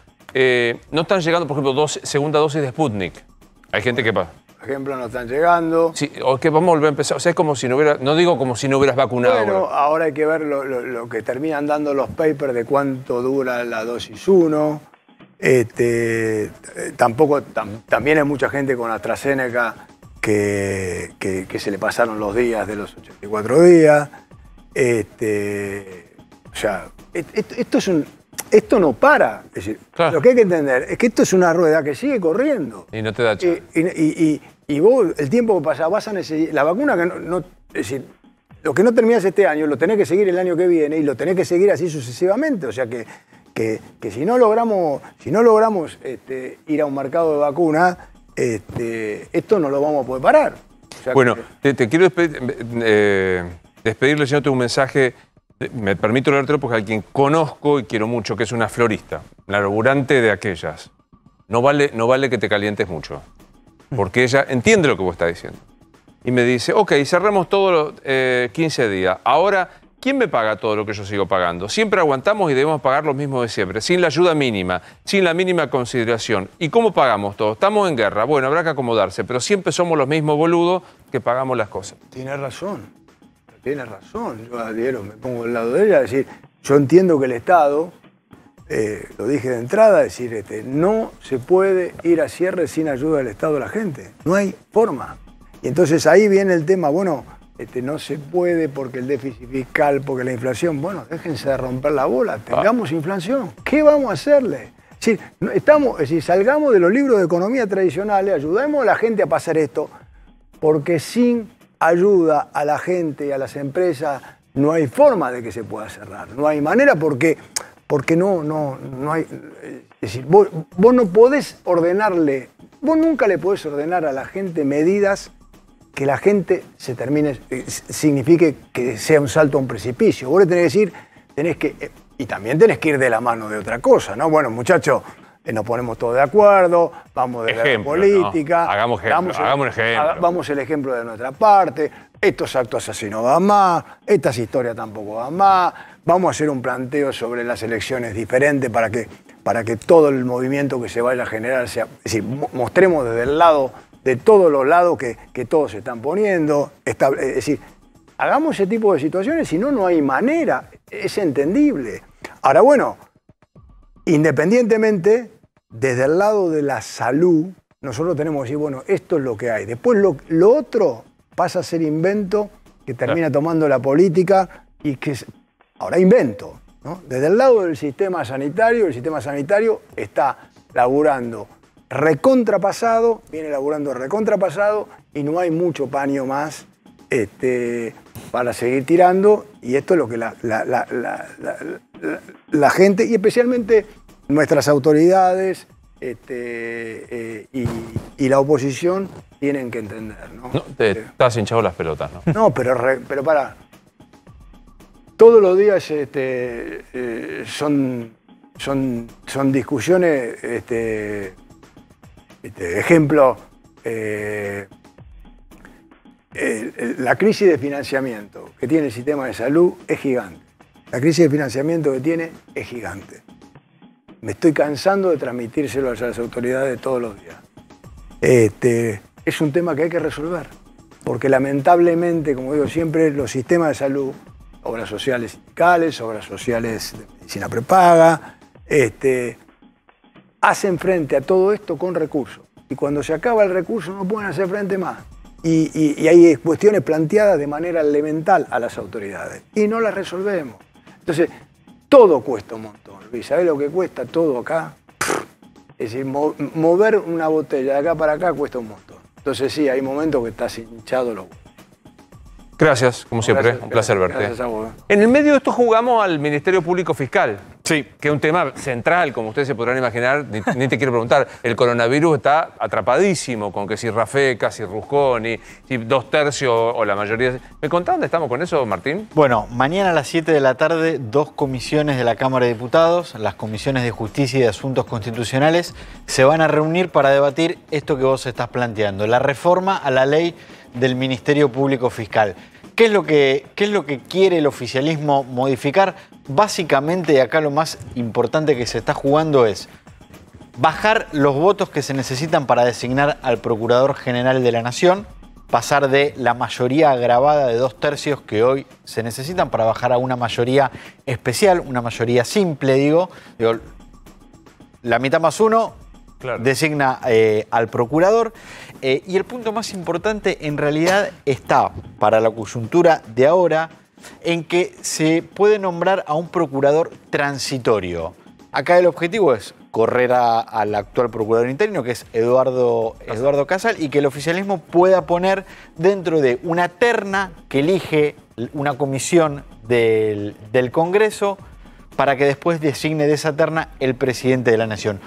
No están llegando, por ejemplo, segunda dosis de Sputnik. Hay gente que... Por ejemplo, no están llegando. Sí, o que vamos a volver a empezar. O sea, es como si no hubiera... No digo como si no hubieras vacunado. Bueno, ahora hay que ver lo que terminan dando los papers de cuánto dura la dosis 1. También hay mucha gente con AstraZeneca que se le pasaron los días de los 84 días. O sea, esto no para. Es decir, claro. Lo que hay que entender es que esto es una rueda que sigue corriendo. Y no te da chance. Y vos, el tiempo que pasa, vas a necesitar... La vacuna que no... Es decir, lo que no terminás este año, lo tenés que seguir el año que viene y lo tenés que seguir así sucesivamente. O sea que si no logramos ir a un mercado de vacunas, esto no lo vamos a poder parar. O sea bueno, te quiero despedirle, señor, tengo un mensaje, me permito leértelo porque a quien conozco y quiero mucho, que es una florista, la laburante de aquellas. No vale que te calientes mucho, porque ella entiende lo que vos estás diciendo. Y me dice, ok, cerramos todos los 15 días, ahora... ¿Quién me paga todo lo que yo sigo pagando? Siempre aguantamos y debemos pagar lo mismo de siempre, sin la ayuda mínima, sin la mínima consideración. ¿Y cómo pagamos todo? Estamos en guerra, bueno, habrá que acomodarse, pero siempre somos los mismos boludos que pagamos las cosas. Tiene razón. Yo adhiero, me pongo al lado de ella, es decir, yo entiendo que el Estado, lo dije de entrada, es decir, no se puede ir a cierre sin ayuda del Estado a la gente. No hay forma. Y entonces ahí viene el tema, bueno... no se puede porque el déficit fiscal, porque la inflación, bueno, déjense de romper la bola, tengamos inflación. ¿Qué vamos a hacerle? Es decir, salgamos de los libros de economía tradicionales, ayudemos a la gente a pasar esto, porque sin ayuda a la gente y a las empresas no hay forma de que se pueda cerrar. No hay manera porque no hay... Es decir, vos no podés ordenarle, vos nunca le podés ordenar a la gente medidas que la gente se termine, signifique que sea un salto a un precipicio. Vos le tenés que decir, y también tenés que ir de la mano de otra cosa, ¿no? Bueno, muchachos, nos ponemos todos de acuerdo, vamos de la política. ¿No? Hagamos un ejemplo. Vamos el ejemplo de nuestra parte, estos actos así no van más, estas historias tampoco van más, vamos a hacer un planteo sobre las elecciones diferentes para que todo el movimiento que se vaya a generar sea, es decir, mostremos desde el lado de todos los lados que todos se están poniendo. Es decir, hagamos ese tipo de situaciones, si no, no hay manera. Es entendible. Ahora, bueno, independientemente, desde el lado de la salud, nosotros tenemos que decir, bueno, esto es lo que hay. Después lo otro pasa a ser invento que termina tomando la política y que es ahora invento, ¿no? Desde el lado del sistema sanitario, el sistema sanitario está laburando recontrapasado, viene laburando recontrapasado y no hay mucho paño más para seguir tirando, y esto es lo que la gente, y especialmente nuestras autoridades y la oposición, tienen que entender, ¿no? No, te estás hinchado las pelotas, ¿no? No, pero pará. Todos los días son discusiones, ejemplo, la crisis de financiamiento que tiene el sistema de salud es gigante. La crisis de financiamiento que tiene es gigante. Me estoy cansando de transmitírselo a las autoridades todos los días. Es un tema que hay que resolver, porque lamentablemente, como digo siempre, los sistemas de salud, obras sociales sindicales, obras sociales de medicina prepaga, hacen frente a todo esto con recursos. Y cuando se acaba el recurso no pueden hacer frente más. Y hay cuestiones planteadas de manera elemental a las autoridades. Y no las resolvemos. Entonces, todo cuesta un montón. Luis, ¿sabés lo que cuesta todo acá? Es decir, mover una botella de acá para acá cuesta un montón. Entonces sí, hay momentos que estás hinchado los huevos. Gracias, como siempre, un placer verte. Gracias a vos. En el medio de esto jugamos al Ministerio Público Fiscal. Sí. Que es un tema central, como ustedes se podrán imaginar, ni te quiero preguntar. El coronavirus está atrapadísimo con que si Rafecas, si Rusconi, si 2/3 o la mayoría. ¿Me contás dónde estamos con eso, Martín? Bueno, mañana a las 7 de la tarde, 2 comisiones de la Cámara de Diputados, las comisiones de Justicia y de Asuntos Constitucionales, se van a reunir para debatir esto que vos estás planteando, la reforma a la ley del Ministerio Público Fiscal. ¿Qué es lo que quiere el oficialismo modificar? Básicamente, y acá lo más importante que se está jugando es bajar los votos que se necesitan para designar al Procurador General de la Nación, pasar de la mayoría agravada de 2/3 que hoy se necesitan para bajar a una mayoría especial, una mayoría simple, digo la mitad más uno. Claro. Designa al procurador. Y el punto más importante en realidad está, para la coyuntura de ahora, en que se puede nombrar a un procurador transitorio. Acá el objetivo es correr al actual procurador interino, que es Eduardo Casal, y que el oficialismo pueda poner dentro de una terna que elige una comisión del Congreso para que después designe de esa terna el presidente de la Nación.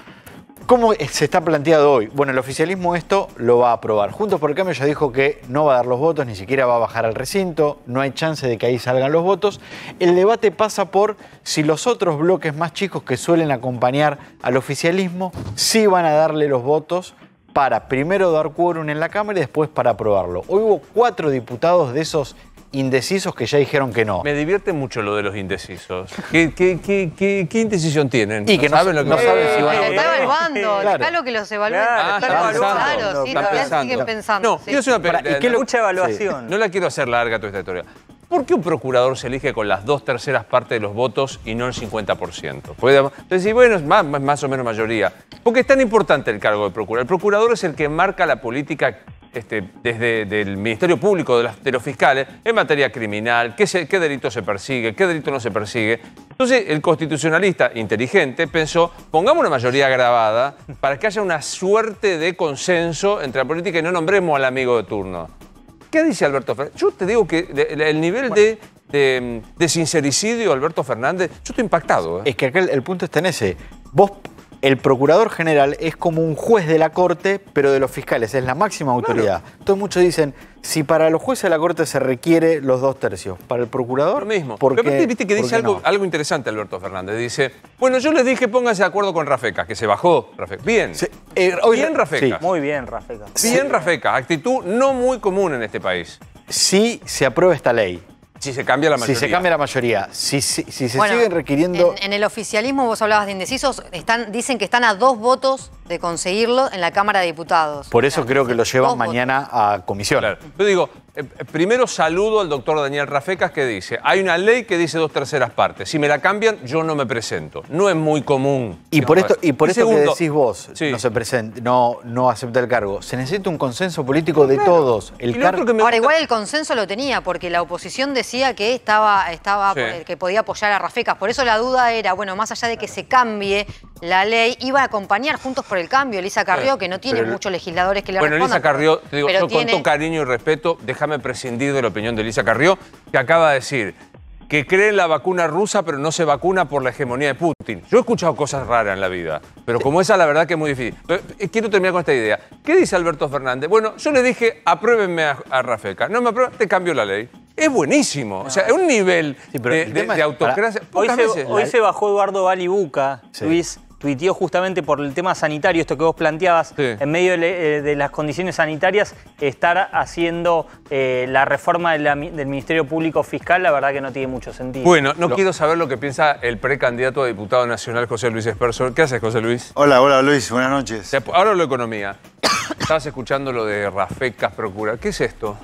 ¿Cómo se está planteado hoy? Bueno, el oficialismo esto lo va a aprobar. Juntos por el Cambio ya dijo que no va a dar los votos, ni siquiera va a bajar al recinto, no hay chance de que ahí salgan los votos. El debate pasa por si los otros bloques más chicos que suelen acompañar al oficialismo sí van a darle los votos para primero dar quórum en la Cámara y después para aprobarlo. Hoy hubo 4 diputados de esos indecisos que ya dijeron que no. Me divierte mucho lo de los indecisos. ¿Qué indecisión tienen? Y que no saben lo que no saben si van a votar. Está evaluando, claro. Acá lo que los evalúan. Claro, Sí, todavía siguen pensando. No, quiero hacer una mucha evaluación. Sí. No la quiero hacer larga toda esta historia. ¿Por qué un procurador se elige con las 2/3 partes de los votos y no el 50%? Puede decir, bueno, es más o menos mayoría. Porque es tan importante el cargo de procurador. El procurador es el que marca la política desde el Ministerio Público, de los fiscales, en materia criminal, qué delito se persigue, qué delito no se persigue. Entonces, el constitucionalista inteligente pensó, pongamos una mayoría agravada para que haya una suerte de consenso entre la política y no nombremos al amigo de turno. ¿Qué dice Alberto Fernández? Yo te digo que el nivel de sincericidio de Alberto Fernández, yo estoy impactado. Es que acá el punto está en ese. El procurador general es como un juez de la Corte, pero de los fiscales, es la máxima autoridad. Claro. Entonces muchos dicen, si para los jueces de la Corte se requiere los 2/3, para el procurador, lo mismo. ¿por qué? Pero viste que dice algo interesante Alberto Fernández. Dice, bueno, yo les dije pónganse de acuerdo con Rafecas, que se bajó Rafecas. Bien. Sí. Bien Rafecas. Sí. Muy bien Rafecas. Bien Rafecas. Actitud no muy común en este país. Si se aprueba esta ley. Si se cambia la mayoría. Si se cambia la mayoría. Si se siguen requiriendo... En el oficialismo, vos hablabas de indecisos, dicen que están a 2 votos de conseguirlo en la Cámara de Diputados. Por eso creo que lo llevan mañana a comisión. Claro. Yo digo, primero saludo al doctor Daniel Rafecas que dice, hay una ley que dice 2/3 partes. Si me la cambian, yo no me presento. No es muy común. Y por esto segundo, que decís vos, sí, no se presenta, no acepta el cargo. Se necesita un consenso político de todos. Ahora, igual el consenso lo tenía, porque la oposición decía que que podía apoyar a Rafecas. Por eso la duda era, bueno, más allá de que se cambie la ley, iba a acompañar Juntos por el Cambio Elisa Carrió, que no tiene muchos legisladores que le respondan. Elisa Carrió, te digo, yo con todo cariño y respeto, déjame prescindir de la opinión de Elisa Carrió, que acaba de decir que cree en la vacuna rusa pero no se vacuna por la hegemonía de Putin. Yo he escuchado cosas raras en la vida, pero como esa la verdad que es muy difícil. Pero quiero terminar con esta idea. ¿Qué dice Alberto Fernández? Bueno, yo le dije, apruébenme a Rafecas. No me aprueban, te cambio la ley. Es buenísimo. O sea, es un nivel de autocracia. Hoy se bajó Eduardo Balibuca, Luis, tuiteó justamente por el tema sanitario, esto que vos planteabas, en medio de las condiciones sanitarias, estar haciendo la reforma del Ministerio Público Fiscal, la verdad que no tiene mucho sentido. Bueno, quiero saber lo que piensa el precandidato a diputado nacional, José Luis Esperso. ¿Qué haces, José Luis? Hola Luis, buenas noches. Ahora hablo de economía. Estabas escuchando lo de Rafecas, Procura. ¿Qué es esto?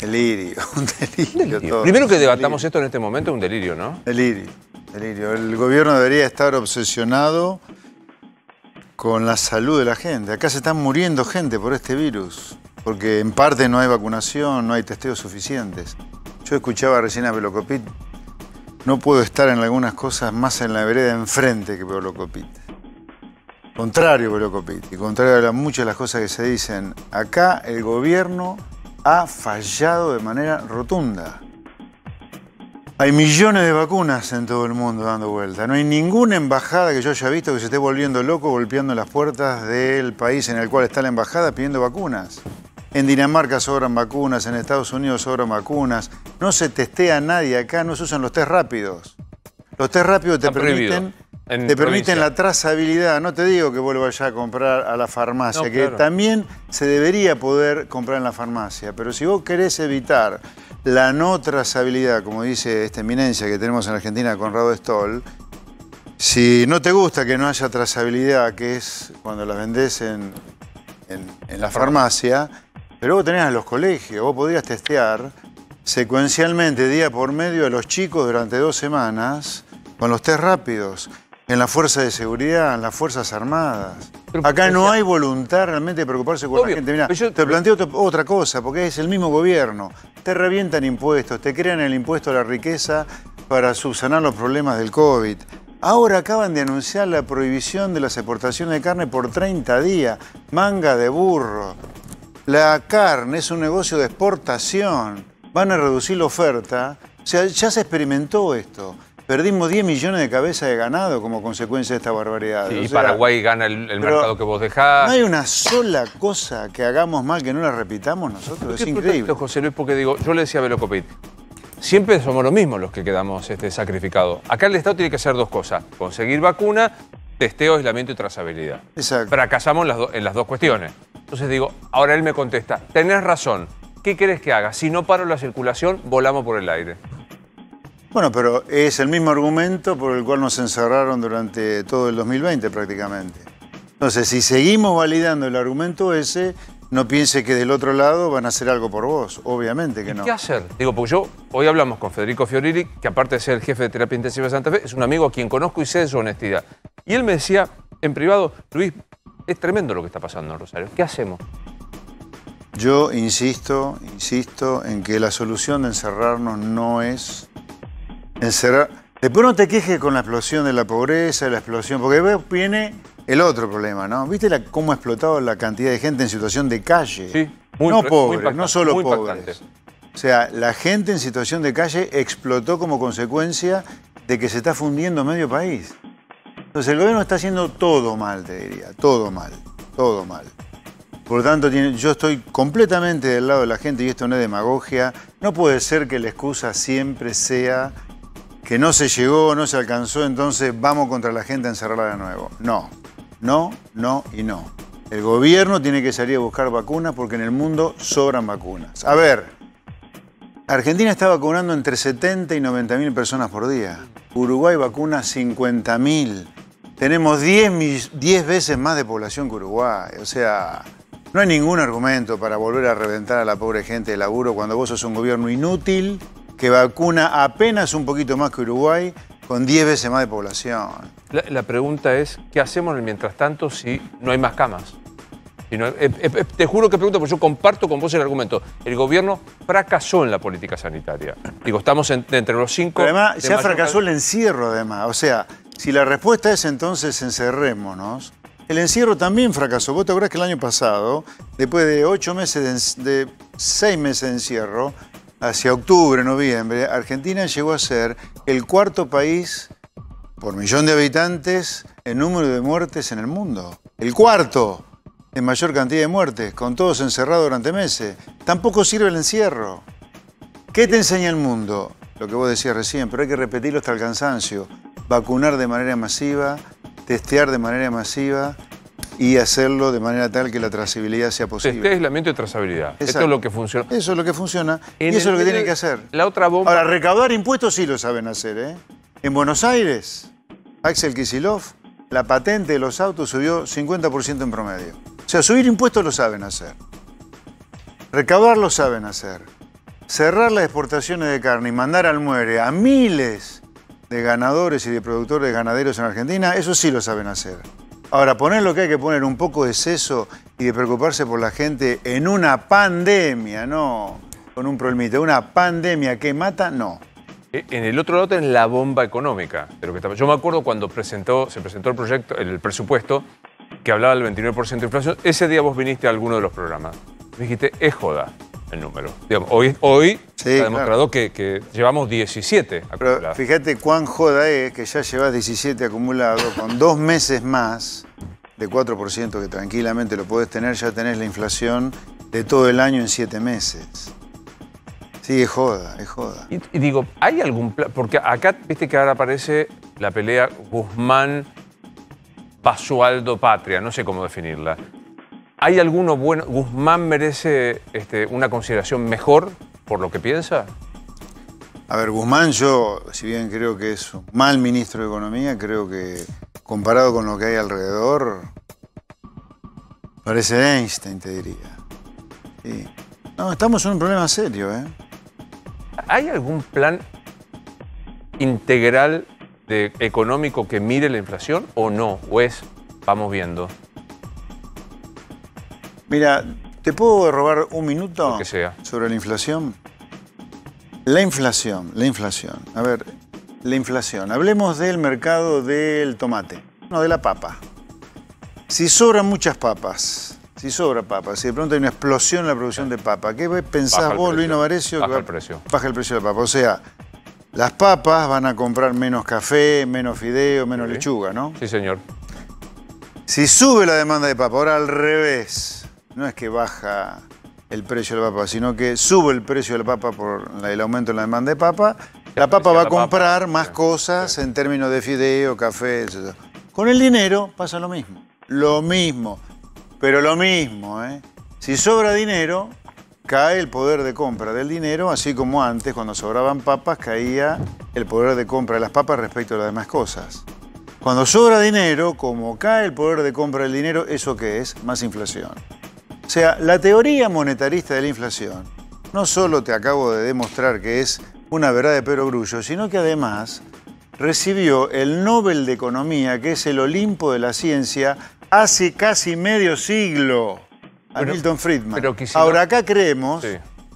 Delirio, un delirio. Todo. Primero que debatamos esto en este momento es un delirio, ¿no? Delirio. El gobierno debería estar obsesionado con la salud de la gente. Acá se están muriendo gente por este virus, porque en parte no hay vacunación, no hay testeos suficientes. Yo escuchaba recién a Velocopit, no puedo estar en algunas cosas más en la vereda enfrente que Velocopit. Contrario Velocopit, y contrario a muchas de las cosas que se dicen, acá el gobierno ha fallado de manera rotunda. Hay millones de vacunas en todo el mundo dando vuelta. No hay ninguna embajada que yo haya visto que se esté volviendo loco golpeando las puertas del país en el cual está la embajada pidiendo vacunas. En Dinamarca sobran vacunas, en Estados Unidos sobran vacunas. No se testea a nadie acá, no se usan los test rápidos. Los test rápidos te permiten la trazabilidad. No te digo que vuelvas ya a comprar a la farmacia, no, que claro, también se debería poder comprar en la farmacia. Pero si vos querés evitar la no trazabilidad, como dice esta eminencia que tenemos en Argentina, Conrado Stoll, si no te gusta que no haya trazabilidad, que es cuando las vendés en la farmacia, pero vos tenés a los colegios, vos podrías testear secuencialmente, día por medio, a los chicos durante 2 semanas con los test rápidos, en la Fuerza de Seguridad, en las Fuerzas Armadas. Acá no hay voluntad realmente de preocuparse por la gente. Mirá, te planteo otra cosa, porque es el mismo gobierno. Te revientan impuestos, te crean el impuesto a la riqueza para subsanar los problemas del COVID. Ahora acaban de anunciar la prohibición de las exportaciones de carne por 30 días. Manga de burro. La carne es un negocio de exportación. Van a reducir la oferta. O sea, ya se experimentó esto. Perdimos 10 millones de cabezas de ganado como consecuencia de esta barbaridad. Sí, o sea, Paraguay gana el mercado que vos dejás. No hay una sola cosa que hagamos mal que no la repitamos nosotros. Es increíble. José Luis, porque digo, yo le decía a Velocopit, siempre somos los mismos los que quedamos sacrificados. Acá el Estado tiene que hacer 2 cosas. Conseguir vacuna, testeo, aislamiento y trazabilidad. Exacto. Fracasamos en las 2 cuestiones. Entonces digo, ahora él me contesta, tenés razón, ¿qué querés que haga? Si no paro la circulación, volamos por el aire. Bueno, pero es el mismo argumento por el cual nos encerraron durante todo el 2020 prácticamente. Entonces, si seguimos validando el argumento ese, no piense que del otro lado van a hacer algo por vos. Obviamente que no. ¿Qué hacer? Digo, porque hoy hablamos con Federico Fiorilli, que aparte de ser el jefe de terapia intensiva de Santa Fe, es un amigo a quien conozco y sé de su honestidad. Y él me decía en privado, Luis, es tremendo lo que está pasando en Rosario. ¿Qué hacemos? Yo insisto en que la solución de encerrarnos no es encerrar. Después no te quejes con la explosión de la pobreza, la explosión, porque viene el otro problema, ¿no? ¿Viste cómo ha explotado la cantidad de gente en situación de calle? Sí, no pobres, no solo pobres. O sea, la gente en situación de calle explotó como consecuencia de que se está fundiendo medio país. Entonces el gobierno está haciendo todo mal, te diría, todo mal, todo mal. Por lo tanto, yo estoy completamente del lado de la gente y esto no es demagogia. No puede ser que la excusa siempre sea que no se llegó, no se alcanzó, entonces vamos contra la gente a encerrarla de nuevo. No, no, no y no. El gobierno tiene que salir a buscar vacunas porque en el mundo sobran vacunas. A ver, Argentina está vacunando entre 70 y 90.000 personas por día. Uruguay vacuna 50.000. Tenemos 10 veces más de población que Uruguay. O sea, no hay ningún argumento para volver a reventar a la pobre gente de laburo cuando vos sos un gobierno inútil que vacuna apenas un poquito más que Uruguay con 10 veces más de población. La pregunta es, ¿qué hacemos mientras tanto si no hay más camas? Te juro que pregunto, porque yo comparto con vos el argumento. El gobierno fracasó en la política sanitaria. Digo, estamos entre los 5... Pero además, ya fracasó el encierro, además. O sea, si la respuesta es entonces encerrémonos, el encierro también fracasó. ¿Vos te acordás que el año pasado, después de 8 meses, de 6 meses de encierro, hacia octubre, noviembre, Argentina llegó a ser el cuarto país por millón de habitantes en número de muertes en el mundo. El cuarto en mayor cantidad de muertes, con todos encerrados durante meses. Tampoco sirve el encierro. ¿Qué te enseña el mundo? Lo que vos decías recién, pero hay que repetirlo hasta el cansancio. Vacunar de manera masiva, testear de manera masiva y hacerlo de manera tal que la trazabilidad sea posible. Testeo, aislamiento y trazabilidad. Exacto. Esto es lo que funciona. Eso es lo que funciona y eso es lo que tienen que hacer. La otra bomba... Ahora, recaudar impuestos sí lo saben hacer, ¿eh? En Buenos Aires, Axel Kicillof, la patente de los autos subió 50% en promedio. O sea, subir impuestos lo saben hacer. Recaudar lo saben hacer. Cerrar las exportaciones de carne y mandar al muere a miles de ganadores y de productores ganaderos en Argentina, eso sí lo saben hacer. Ahora, poner lo que hay que poner, un poco de seso y de preocuparse por la gente en una pandemia, no con un problemita, una pandemia que mata, no. En el otro lado tenés la bomba económica. De lo que yo me acuerdo cuando se presentó el proyecto, el presupuesto, que hablaba del 29% de inflación. Ese día vos viniste a alguno de los programas. Me dijiste, es joda el número. Digamos, hoy Sí, está demostrado que llevamos 17 acumulados. Pero fíjate cuán joda es que ya llevas 17 acumulados, con 2 meses más de 4% que tranquilamente lo podés tener, ya tenés la inflación de todo el año en 7 meses. Sí, es joda, es joda. Y digo, ¿hay algún plan? Porque acá, viste que ahora aparece la pelea Guzmán, Basualdo, Patria, no sé cómo definirla. ¿Hay alguno bueno? ¿Guzmán merece una consideración mejor por lo que piensa? A ver, Guzmán, yo, si bien creo que es un mal ministro de Economía, creo que comparado con lo que hay alrededor, parece Einstein, te diría. Sí. No, estamos en un problema serio, ¿eh? ¿Hay algún plan integral económico que mire la inflación o no? ¿O es, vamos viendo? Mira, ¿te puedo robar un minuto Lo que sea. sobre la inflación? La inflación. A ver, la inflación. Hablemos del mercado del tomate, no, de la papa. Si sobran muchas papas, si de pronto hay una explosión en la producción de papa, ¿qué pensás vos, Luis Novarecio? Baja el precio. Baja el precio de la papa. O sea, las papas van a comprar menos café, menos fideo, menos lechuga, ¿no? Sí, señor. Si sube la demanda de papa, ahora al revés, no es que baja el precio de la papa, sino que sube el precio de la papa por el aumento en la demanda de papa, la papa va a comprar más cosas en términos de fideo, café, etc. Con el dinero pasa lo mismo. Lo mismo. Pero lo mismo, ¿eh? Si sobra dinero, cae el poder de compra del dinero, así como antes, cuando sobraban papas, caía el poder de compra de las papas respecto a las demás cosas. Cuando sobra dinero, como cae el poder de compra del dinero, ¿eso qué es? Más inflación. O sea, la teoría monetarista de la inflación no solo te acabo de demostrar que es una verdad de perogrullo, sino que además recibió el Nobel de Economía, que es el Olimpo de la ciencia, hace casi medio siglo, a Milton Friedman. Ahora, acá creemos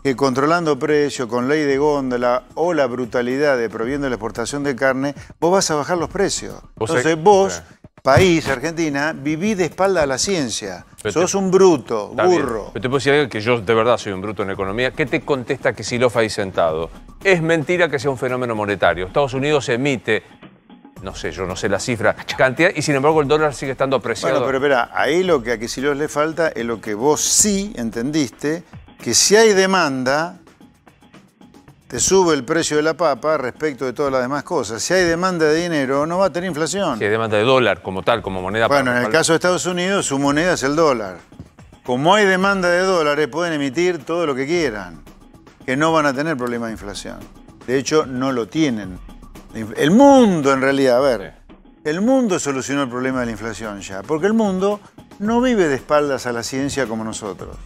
que controlando precios, con ley de góndola o la brutalidad de prohibiendo la exportación de carne, vos vas a bajar los precios. Entonces vos, país, Argentina, vivís de espalda a la ciencia. Sos un bruto, burro. Pero te puedo decir algo que yo de verdad soy un bruto en economía. ¿Qué te contesta Kicillof ahí sentado? Es mentira que sea un fenómeno monetario. Estados Unidos emite, no sé, yo no sé la cifra, cantidad, y sin embargo el dólar sigue estando apreciado. Bueno, pero espera, ahí lo que a Kicillof le falta es lo que vos sí entendiste, que si hay demanda, te sube el precio de la papa respecto de todas las demás cosas. Si hay demanda de dinero, no va a tener inflación. Si hay demanda de dólar como tal, como moneda. Bueno, en el caso de Estados Unidos, su moneda es el dólar. Como hay demanda de dólares, pueden emitir todo lo que quieran, que no van a tener problemas de inflación. De hecho, no lo tienen. El mundo, en realidad, a ver, el mundo solucionó el problema de la inflación ya, porque el mundo no vive de espaldas a la ciencia como nosotros.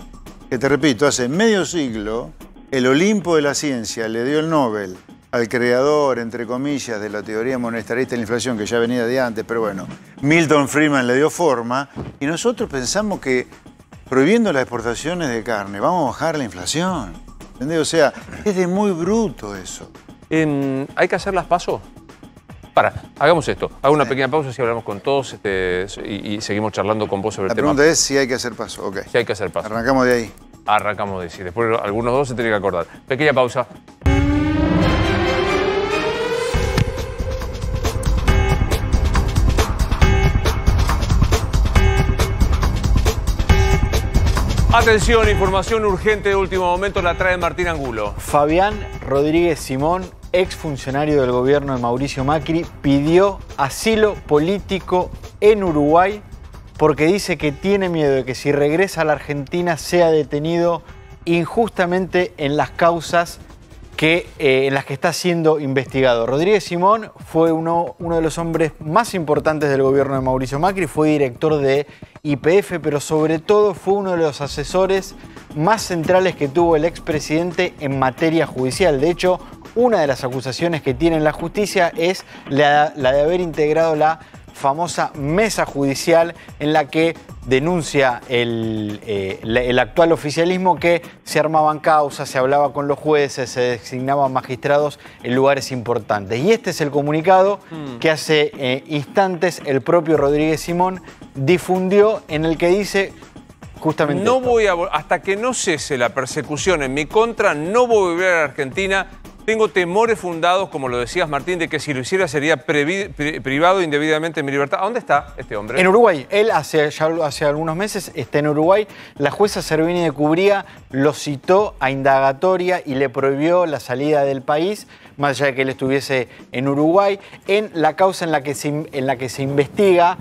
Que te repito, hace medio siglo, el Olimpo de la ciencia le dio el Nobel al creador, entre comillas, de la teoría monetarista de la inflación, que ya venía de antes, pero bueno, Milton Friedman le dio forma, y nosotros pensamos que prohibiendo las exportaciones de carne vamos a bajar la inflación. ¿Entendés? O sea, es de muy bruto eso. ¿Hay que hacer las PASO? Hagamos esto. Hago una pequeña pausa si hablamos con todos y seguimos charlando con vos sobre el tema. La pregunta es si hay que hacer PASO. Okay. Si hay que hacer PASO. Arrancamos de ahí. arrancamos de decir. Después algunos dos se tienen que acordar. Pequeña pausa. Atención, información urgente de último momento la trae Martín Angulo. Fabián Rodríguez Simón, exfuncionario del gobierno de Mauricio Macri, pidió asilo político en Uruguay porque dice que tiene miedo de que si regresa a la Argentina sea detenido injustamente en las causas en las que está siendo investigado. Rodríguez Simón fue uno de los hombres más importantes del gobierno de Mauricio Macri, fue director de YPF, pero sobre todo fue uno de los asesores más centrales que tuvo el expresidente en materia judicial. De hecho, una de las acusaciones que tiene la justicia es la de haber integrado la famosa mesa judicial en la que denuncia el actual oficialismo que se armaban causas, se hablaba con los jueces, se designaban magistrados en lugares importantes. Y este es el comunicado que hace instantes el propio Rodríguez Simón difundió, en el que dice justamente no esto. voy a hasta que no cese la persecución en mi contra, no voy a volver a la Argentina. Tengo temores fundados, como lo decías, Martín, de que si lo hiciera sería privado indebidamente de mi libertad. ¿A dónde está este hombre? En Uruguay. Él hace algunos meses está en Uruguay. La jueza Servini de Cubría lo citó a indagatoria y le prohibió la salida del país, más allá de que él estuviese en Uruguay, en la causa en la que se investiga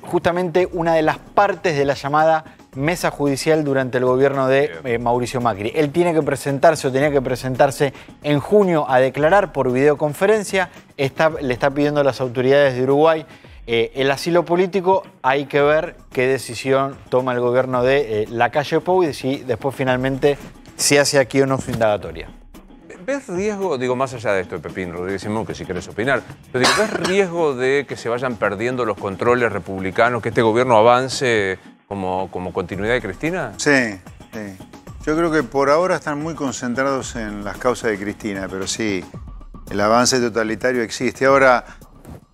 justamente una de las partes de la llamada mesa judicial durante el gobierno de Mauricio Macri. Él tiene que presentarse o tenía que presentarse en junio a declarar por videoconferencia. Le está pidiendo a las autoridades de Uruguay el asilo político. Hay que ver qué decisión toma el gobierno de Lacalle Pou y si después finalmente se hace aquí o no su indagatoria. ¿Ves riesgo, digo, más allá de esto de Pepín Rodríguez Simón, que si querés opinar, pero digo, ¿ves riesgo de que se vayan perdiendo los controles republicanos, que este gobierno avance como continuidad de Cristina? Sí, sí. Yo creo que por ahora están muy concentrados en las causas de Cristina, pero sí, el avance totalitario existe. Ahora,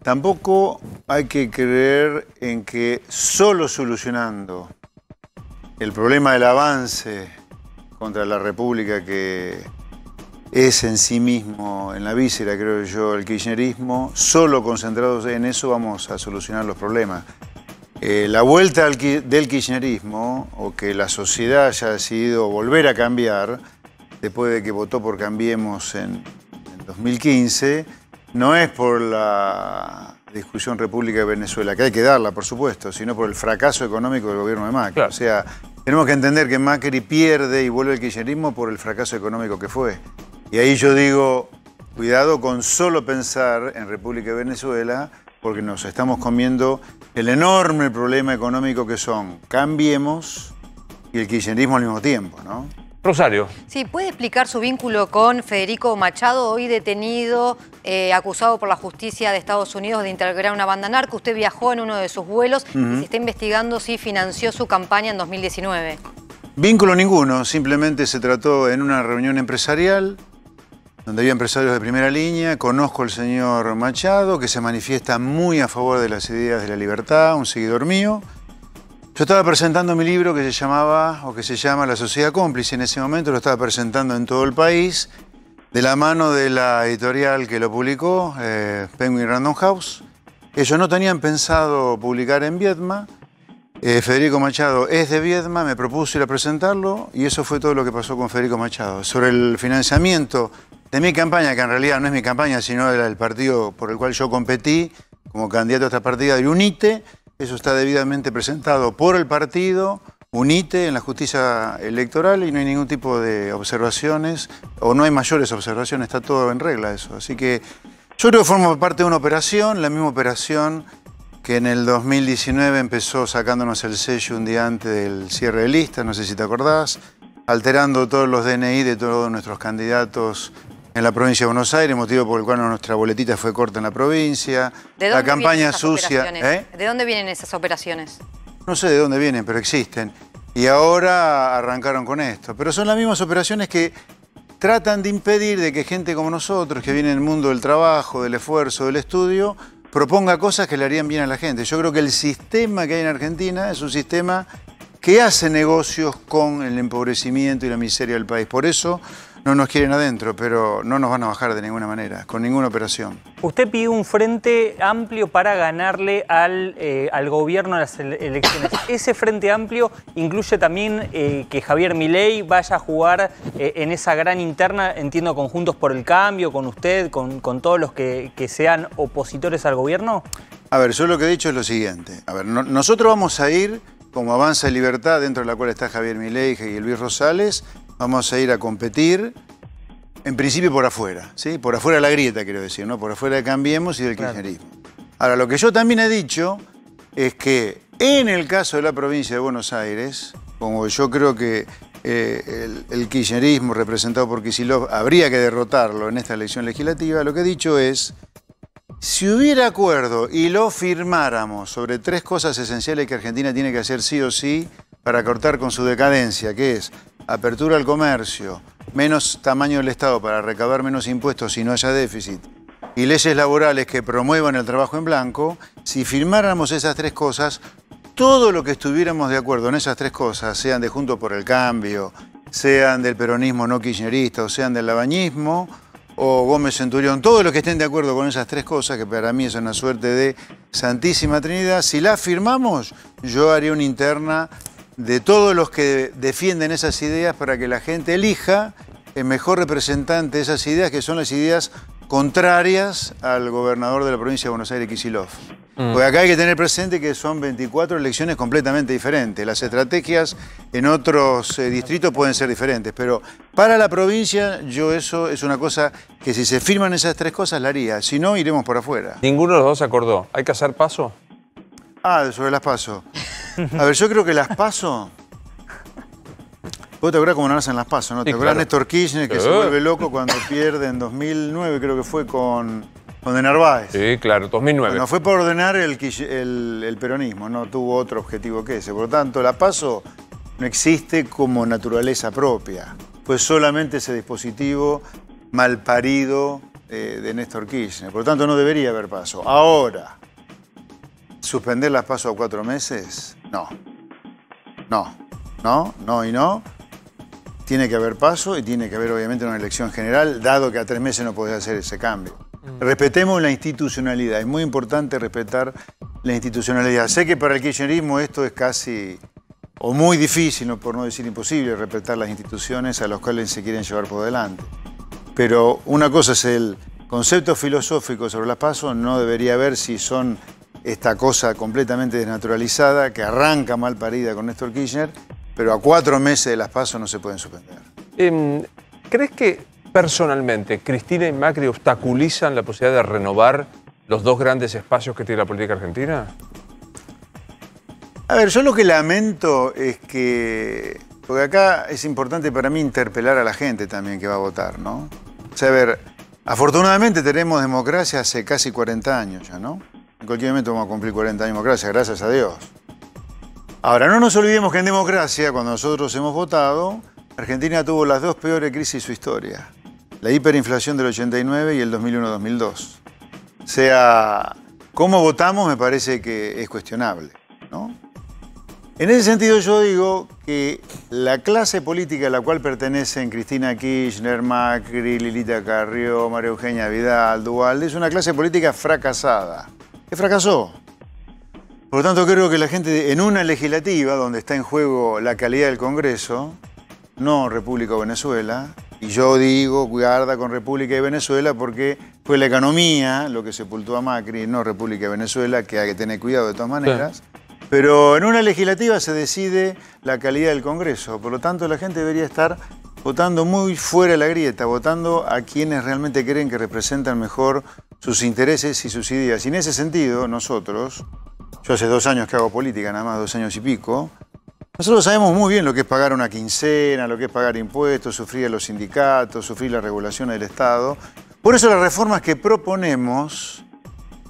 tampoco hay que creer en que solo solucionando el problema del avance contra la República, que es en sí mismo, en la víscera, creo yo, el kirchnerismo, solo concentrados en eso vamos a solucionar los problemas. La vuelta del kirchnerismo, o que la sociedad haya decidido volver a cambiar, después de que votó por Cambiemos en 2015, no es por la discusión República de Venezuela, que hay que darla, por supuesto, sino por el fracaso económico del gobierno de Macri. Claro. O sea, tenemos que entender que Macri pierde y vuelve el kirchnerismo por el fracaso económico que fue. Y ahí yo digo, cuidado con solo pensar en República de Venezuela, porque nos estamos comiendo el enorme problema económico que son Cambiemos y el kirchnerismo al mismo tiempo, ¿no? Rosario. Sí, ¿puede explicar su vínculo con Federico Machado, hoy detenido, acusado por la justicia de Estados Unidos de integrar una banda narco? Usted viajó en uno de sus vuelos y se está investigando si financió su campaña en 2019. Vínculo ninguno, simplemente se trató en una reunión empresarial donde había empresarios de primera línea. Conozco al señor Machado, que se manifiesta muy a favor de las ideas de la libertad, un seguidor mío. Yo estaba presentando mi libro que se llama La Sociedad Cómplice. En ese momento lo estaba presentando en todo el país, de la mano de la editorial que lo publicó, Penguin Random House. Ellos no tenían pensado publicar en Viedma. Federico Machado es de Viedma, me propuso ir a presentarlo y eso fue todo lo que pasó con Federico Machado. Sobre el financiamiento de mi campaña, que en realidad no es mi campaña, sino era el partido por el cual yo competí como candidato a esta partida de UNITE, eso está debidamente presentado por el partido UNITE en la justicia electoral y no hay ningún tipo de observaciones, o no hay mayores observaciones, está todo en regla eso. Así que yo creo que forma parte de una operación, la misma operación que en el 2019 empezó sacándonos el sello un día antes del cierre de listas, no sé si te acordás, alterando todos los DNI de todos nuestros candidatos en la provincia de Buenos Aires, motivo por el cual nuestra boletita fue corta en la provincia. La campaña sucia. ¿De dónde vienen esas operaciones? No sé de dónde vienen, pero existen. Y ahora arrancaron con esto. Pero son las mismas operaciones que tratan de impedir de que gente como nosotros, que viene del mundo del trabajo, del esfuerzo, del estudio, proponga cosas que le harían bien a la gente. Yo creo que el sistema que hay en Argentina es un sistema que hace negocios con el empobrecimiento y la miseria del país. Por eso no nos quieren adentro, pero no nos van a bajar de ninguna manera, con ninguna operación. Usted pidió un frente amplio para ganarle al gobierno en las elecciones. ¿Ese frente amplio incluye también que Javier Milei vaya a jugar en esa gran interna, entiendo, con Juntos por el Cambio, con usted, con todos los que sean opositores al gobierno? A ver, yo lo que he dicho es lo siguiente. A ver, nosotros vamos a ir, como Avanza y Libertad, dentro de la cual está Javier Milei y Luis Rosales, vamos a ir a competir, en principio por afuera, ¿sí? Por afuera de la grieta, quiero decir, ¿no? Por afuera de Cambiemos y del kirchnerismo. Ahora, lo que yo también he dicho es que en el caso de la provincia de Buenos Aires, como yo creo que el kirchnerismo representado por Kicillof habría que derrotarlo en esta elección legislativa, lo que he dicho es, si hubiera acuerdo y lo firmáramos sobre 3 cosas esenciales que Argentina tiene que hacer sí o sí para cortar con su decadencia, que es apertura al comercio, menos tamaño del Estado para recaudar menos impuestos si no haya déficit, y leyes laborales que promuevan el trabajo en blanco, si firmáramos esas 3 cosas, todo lo que estuviéramos de acuerdo en esas 3 cosas, sean de Juntos por el Cambio, sean del peronismo no kirchnerista o sean del labañismo, o Gómez Centurión, todos los que estén de acuerdo con esas 3 cosas, que para mí es una suerte de Santísima Trinidad, si las firmamos, yo haría una interna de todos los que defienden esas ideas para que la gente elija el mejor representante de esas ideas, que son las ideas contrarias al gobernador de la provincia de Buenos Aires, Kicillof. Porque acá hay que tener presente que son 24 elecciones completamente diferentes. Las estrategias en otros distritos pueden ser diferentes, pero para la provincia yo eso es una cosa que si se firman esas 3 cosas la haría. Si no, iremos por afuera. Ninguno de los dos acordó. ¿Hay que hacer paso? Sobre las PASO. A ver, yo creo que las PASO... Vos te acordás cómo no hacen las PASO, ¿no? Te acordás Néstor Kirchner, que se vuelve loco cuando pierde en 2009, creo que fue con de Narváez. Sí, claro, 2009. Bueno, fue por ordenar el peronismo, no tuvo otro objetivo que ese. Por lo tanto, la PASO no existe como naturaleza propia. Fue solamente ese dispositivo malparido de Néstor Kirchner. Por lo tanto, no debería haber PASO. Ahora, ¿suspender las PASO a 4 meses? No. No y no. Tiene que haber PASO y tiene que haber obviamente una elección general, dado que a 3 meses no podés hacer ese cambio. Respetemos la institucionalidad, es muy importante respetar la institucionalidad. Sé que para el kirchnerismo esto es casi, o muy difícil, por no decir imposible, respetar las instituciones a las cuales se quieren llevar por delante. Pero una cosa es el concepto filosófico sobre las PASO, no debería haber si son esta cosa completamente desnaturalizada, que arranca mal parida con Néstor Kirchner, pero a 4 meses de las PASO no se pueden suspender. ¿Crees que personalmente Cristina y Macri obstaculizan la posibilidad de renovar los 2 grandes espacios que tiene la política argentina? A ver, yo lo que lamento es que... Porque acá es importante para mí interpelar a la gente también que va a votar, ¿no? O sea, a ver, afortunadamente tenemos democracia hace casi 40 años ya, ¿no? En cualquier momento vamos a cumplir 40 años de democracia, gracias a Dios. Ahora, no nos olvidemos que en democracia, cuando nosotros hemos votado, Argentina tuvo las 2 peores crisis de su historia. La hiperinflación del 89 y el 2001-2002. O sea, cómo votamos me parece que es cuestionable, ¿no? En ese sentido yo digo que la clase política a la cual pertenecen Cristina Kirchner, Macri, Lilita Carrió, María Eugenia Vidal, Duhalde, es una clase política fracasada, que fracasó. Por lo tanto, creo que la gente en una legislativa donde está en juego la calidad del Congreso, no República o Venezuela, y yo digo, guarda con República y Venezuela porque fue la economía lo que sepultó a Macri, no República y Venezuela, que hay que tener cuidado de todas maneras. Sí. Pero en una legislativa se decide la calidad del Congreso, por lo tanto la gente debería estar votando muy fuera de la grieta, votando a quienes realmente creen que representan mejor sus intereses y sus ideas. Y en ese sentido, nosotros... Yo hace 2 años que hago política, nada más 2 años y pico. Nosotros sabemos muy bien lo que es pagar una quincena, lo que es pagar impuestos, sufrir a los sindicatos, sufrir las regulaciones del Estado. Por eso las reformas que proponemos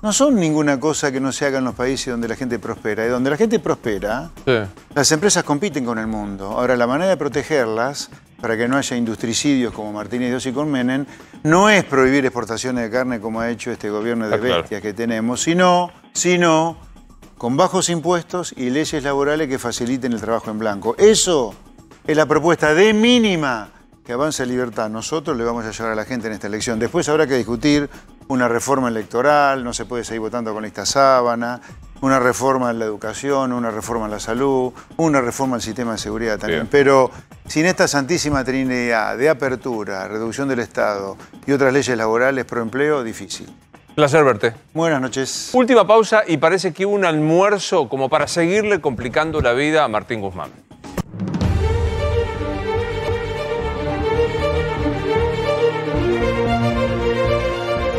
no son ninguna cosa que no se haga en los países donde la gente prospera. Y donde la gente prospera, sí, las empresas compiten con el mundo. Ahora, la manera de protegerlas, para que no haya industricidios como Martínez de Oz y con Menem, no es prohibir exportaciones de carne como ha hecho este gobierno de bestias que tenemos, sino con bajos impuestos y leyes laborales que faciliten el trabajo en blanco. Eso es la propuesta de mínima que Avanza Libertad. Nosotros le vamos a llevar a la gente en esta elección. Después habrá que discutir una reforma electoral, no se puede seguir votando con lista sábana, una reforma en la educación, una reforma en la salud, una reforma al sistema de seguridad también. Bien. Pero sin esta santísima trinidad de apertura, reducción del Estado y otras leyes laborales pro empleo, difícil. Placer verte. Buenas noches. Última pausa y parece que hubo un almuerzo como para seguirle complicando la vida a Martín Guzmán.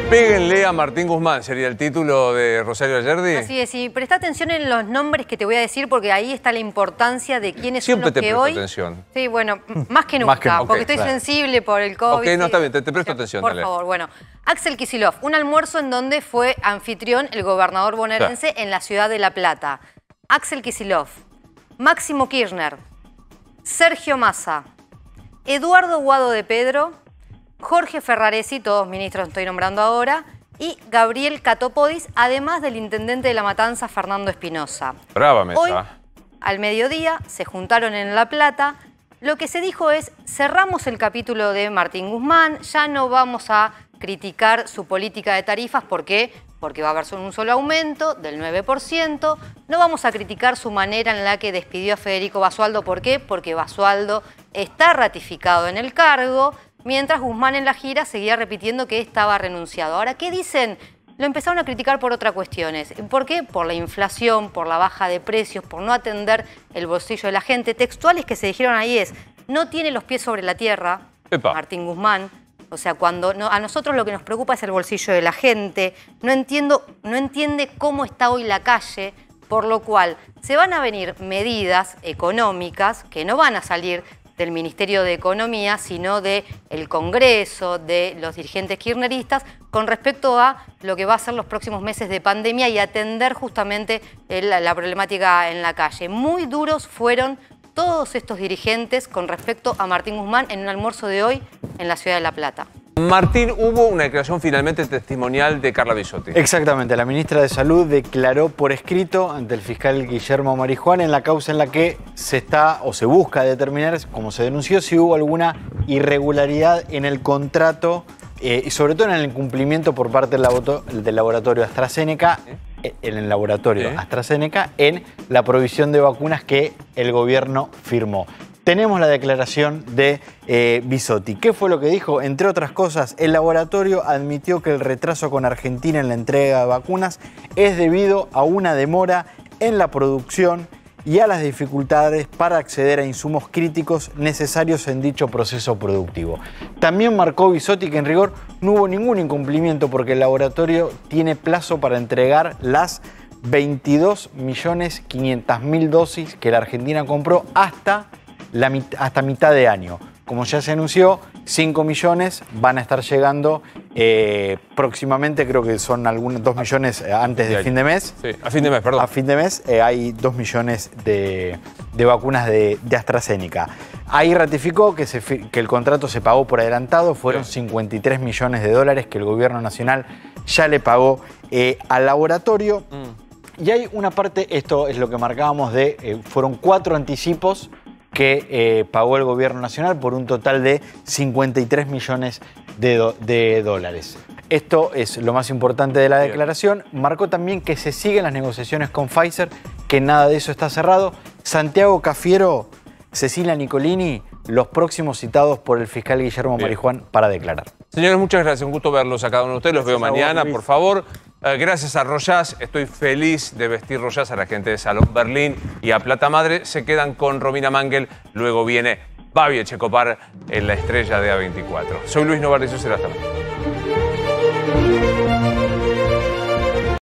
Péguenle a Martín Guzmán, sería el título de Rosario Ayerdi. Así es, y presta atención en los nombres que te voy a decir porque ahí está la importancia de quiénes Siempre son los que hoy... atención. Sí, bueno, más que nunca, porque estoy sensible por el COVID. Ok, no, está bien, te presto atención. Por favor, bueno. Axel Kicillof, un almuerzo en donde fue anfitrión el gobernador bonaerense en la ciudad de La Plata. Axel Kicillof, Máximo Kirchner, Sergio Massa, Eduardo Guado de Pedro, Jorge Ferraresi, todos ministros estoy nombrando ahora, y Gabriel Catopodis, además del intendente de La Matanza, Fernando Espinosa. Brava mesa. Hoy, al mediodía, se juntaron en La Plata. Lo que se dijo es, cerramos el capítulo de Martín Guzmán, ya no vamos a criticar su política de tarifas. ¿Por qué? Porque va a haber un solo aumento del 9%. No vamos a criticar su manera en la que despidió a Federico Basualdo. ¿Por qué? Porque Basualdo está ratificado en el cargo, mientras Guzmán en la gira seguía repitiendo que estaba renunciado. Ahora, ¿qué dicen? Lo empezaron a criticar por otras cuestiones. ¿Por qué? Por la inflación, por la baja de precios, por no atender el bolsillo de la gente. Textuales que se dijeron ahí es, no tiene los pies sobre la tierra, Martín Guzmán. O sea, a nosotros lo que nos preocupa es el bolsillo de la gente. No entiende cómo está hoy la calle, por lo cual se van a venir medidas económicas que no van a salir del Ministerio de Economía, sino del Congreso, de los dirigentes kirchneristas, con respecto a lo que va a ser los próximos meses de pandemia y atender justamente la problemática en la calle. Muy duros fueron todos estos dirigentes con respecto a Martín Guzmán en un almuerzo de hoy en la ciudad de La Plata. Martín, hubo una declaración finalmente testimonial de Carla Bisotti. Exactamente, la ministra de Salud declaró por escrito ante el fiscal Guillermo Marijuán en la causa en la que se busca determinar, como se denunció, si hubo alguna irregularidad en el contrato y sobre todo en el incumplimiento por parte del laboratorio AstraZeneca, en la provisión de vacunas que el gobierno firmó. Tenemos la declaración de Bisotti. ¿Qué fue lo que dijo? Entre otras cosas, el laboratorio admitió que el retraso con Argentina en la entrega de vacunas es debido a una demora en la producción y a las dificultades para acceder a insumos críticos necesarios en dicho proceso productivo. También marcó Bisotti que en rigor no hubo ningún incumplimiento porque el laboratorio tiene plazo para entregar las 22.500.000 dosis que la Argentina compró hasta mitad de año. Como ya se anunció, 5 millones van a estar llegando próximamente, creo que son 2 millones antes de fin de mes. Sí, a fin de mes, perdón. A fin de mes hay 2 millones de vacunas de AstraZeneca. Ahí ratificó que el contrato se pagó por adelantado, fueron 53 millones de dólares que el gobierno nacional ya le pagó al laboratorio. Y hay una parte, esto es lo que marcábamos fueron 4 anticipos que pagó el gobierno nacional por un total de 53 millones de dólares. Esto es lo más importante de la declaración. Marcó también que se siguen las negociaciones con Pfizer, que nada de eso está cerrado. Santiago Cafiero, Cecilia Nicolini, los próximos citados por el fiscal Guillermo Marijuán para declarar. Señores, muchas gracias. Un gusto verlos a cada uno de ustedes. Los veo mañana, por favor. Gracias a Royaz. Estoy feliz de vestir Royaz a la gente de Salón Berlín y a Plata Madre. Se quedan con Romina Mangel. Luego viene Babi Echecopar en la estrella de A24. Soy Luis Novarrizo. Será hasta mañana.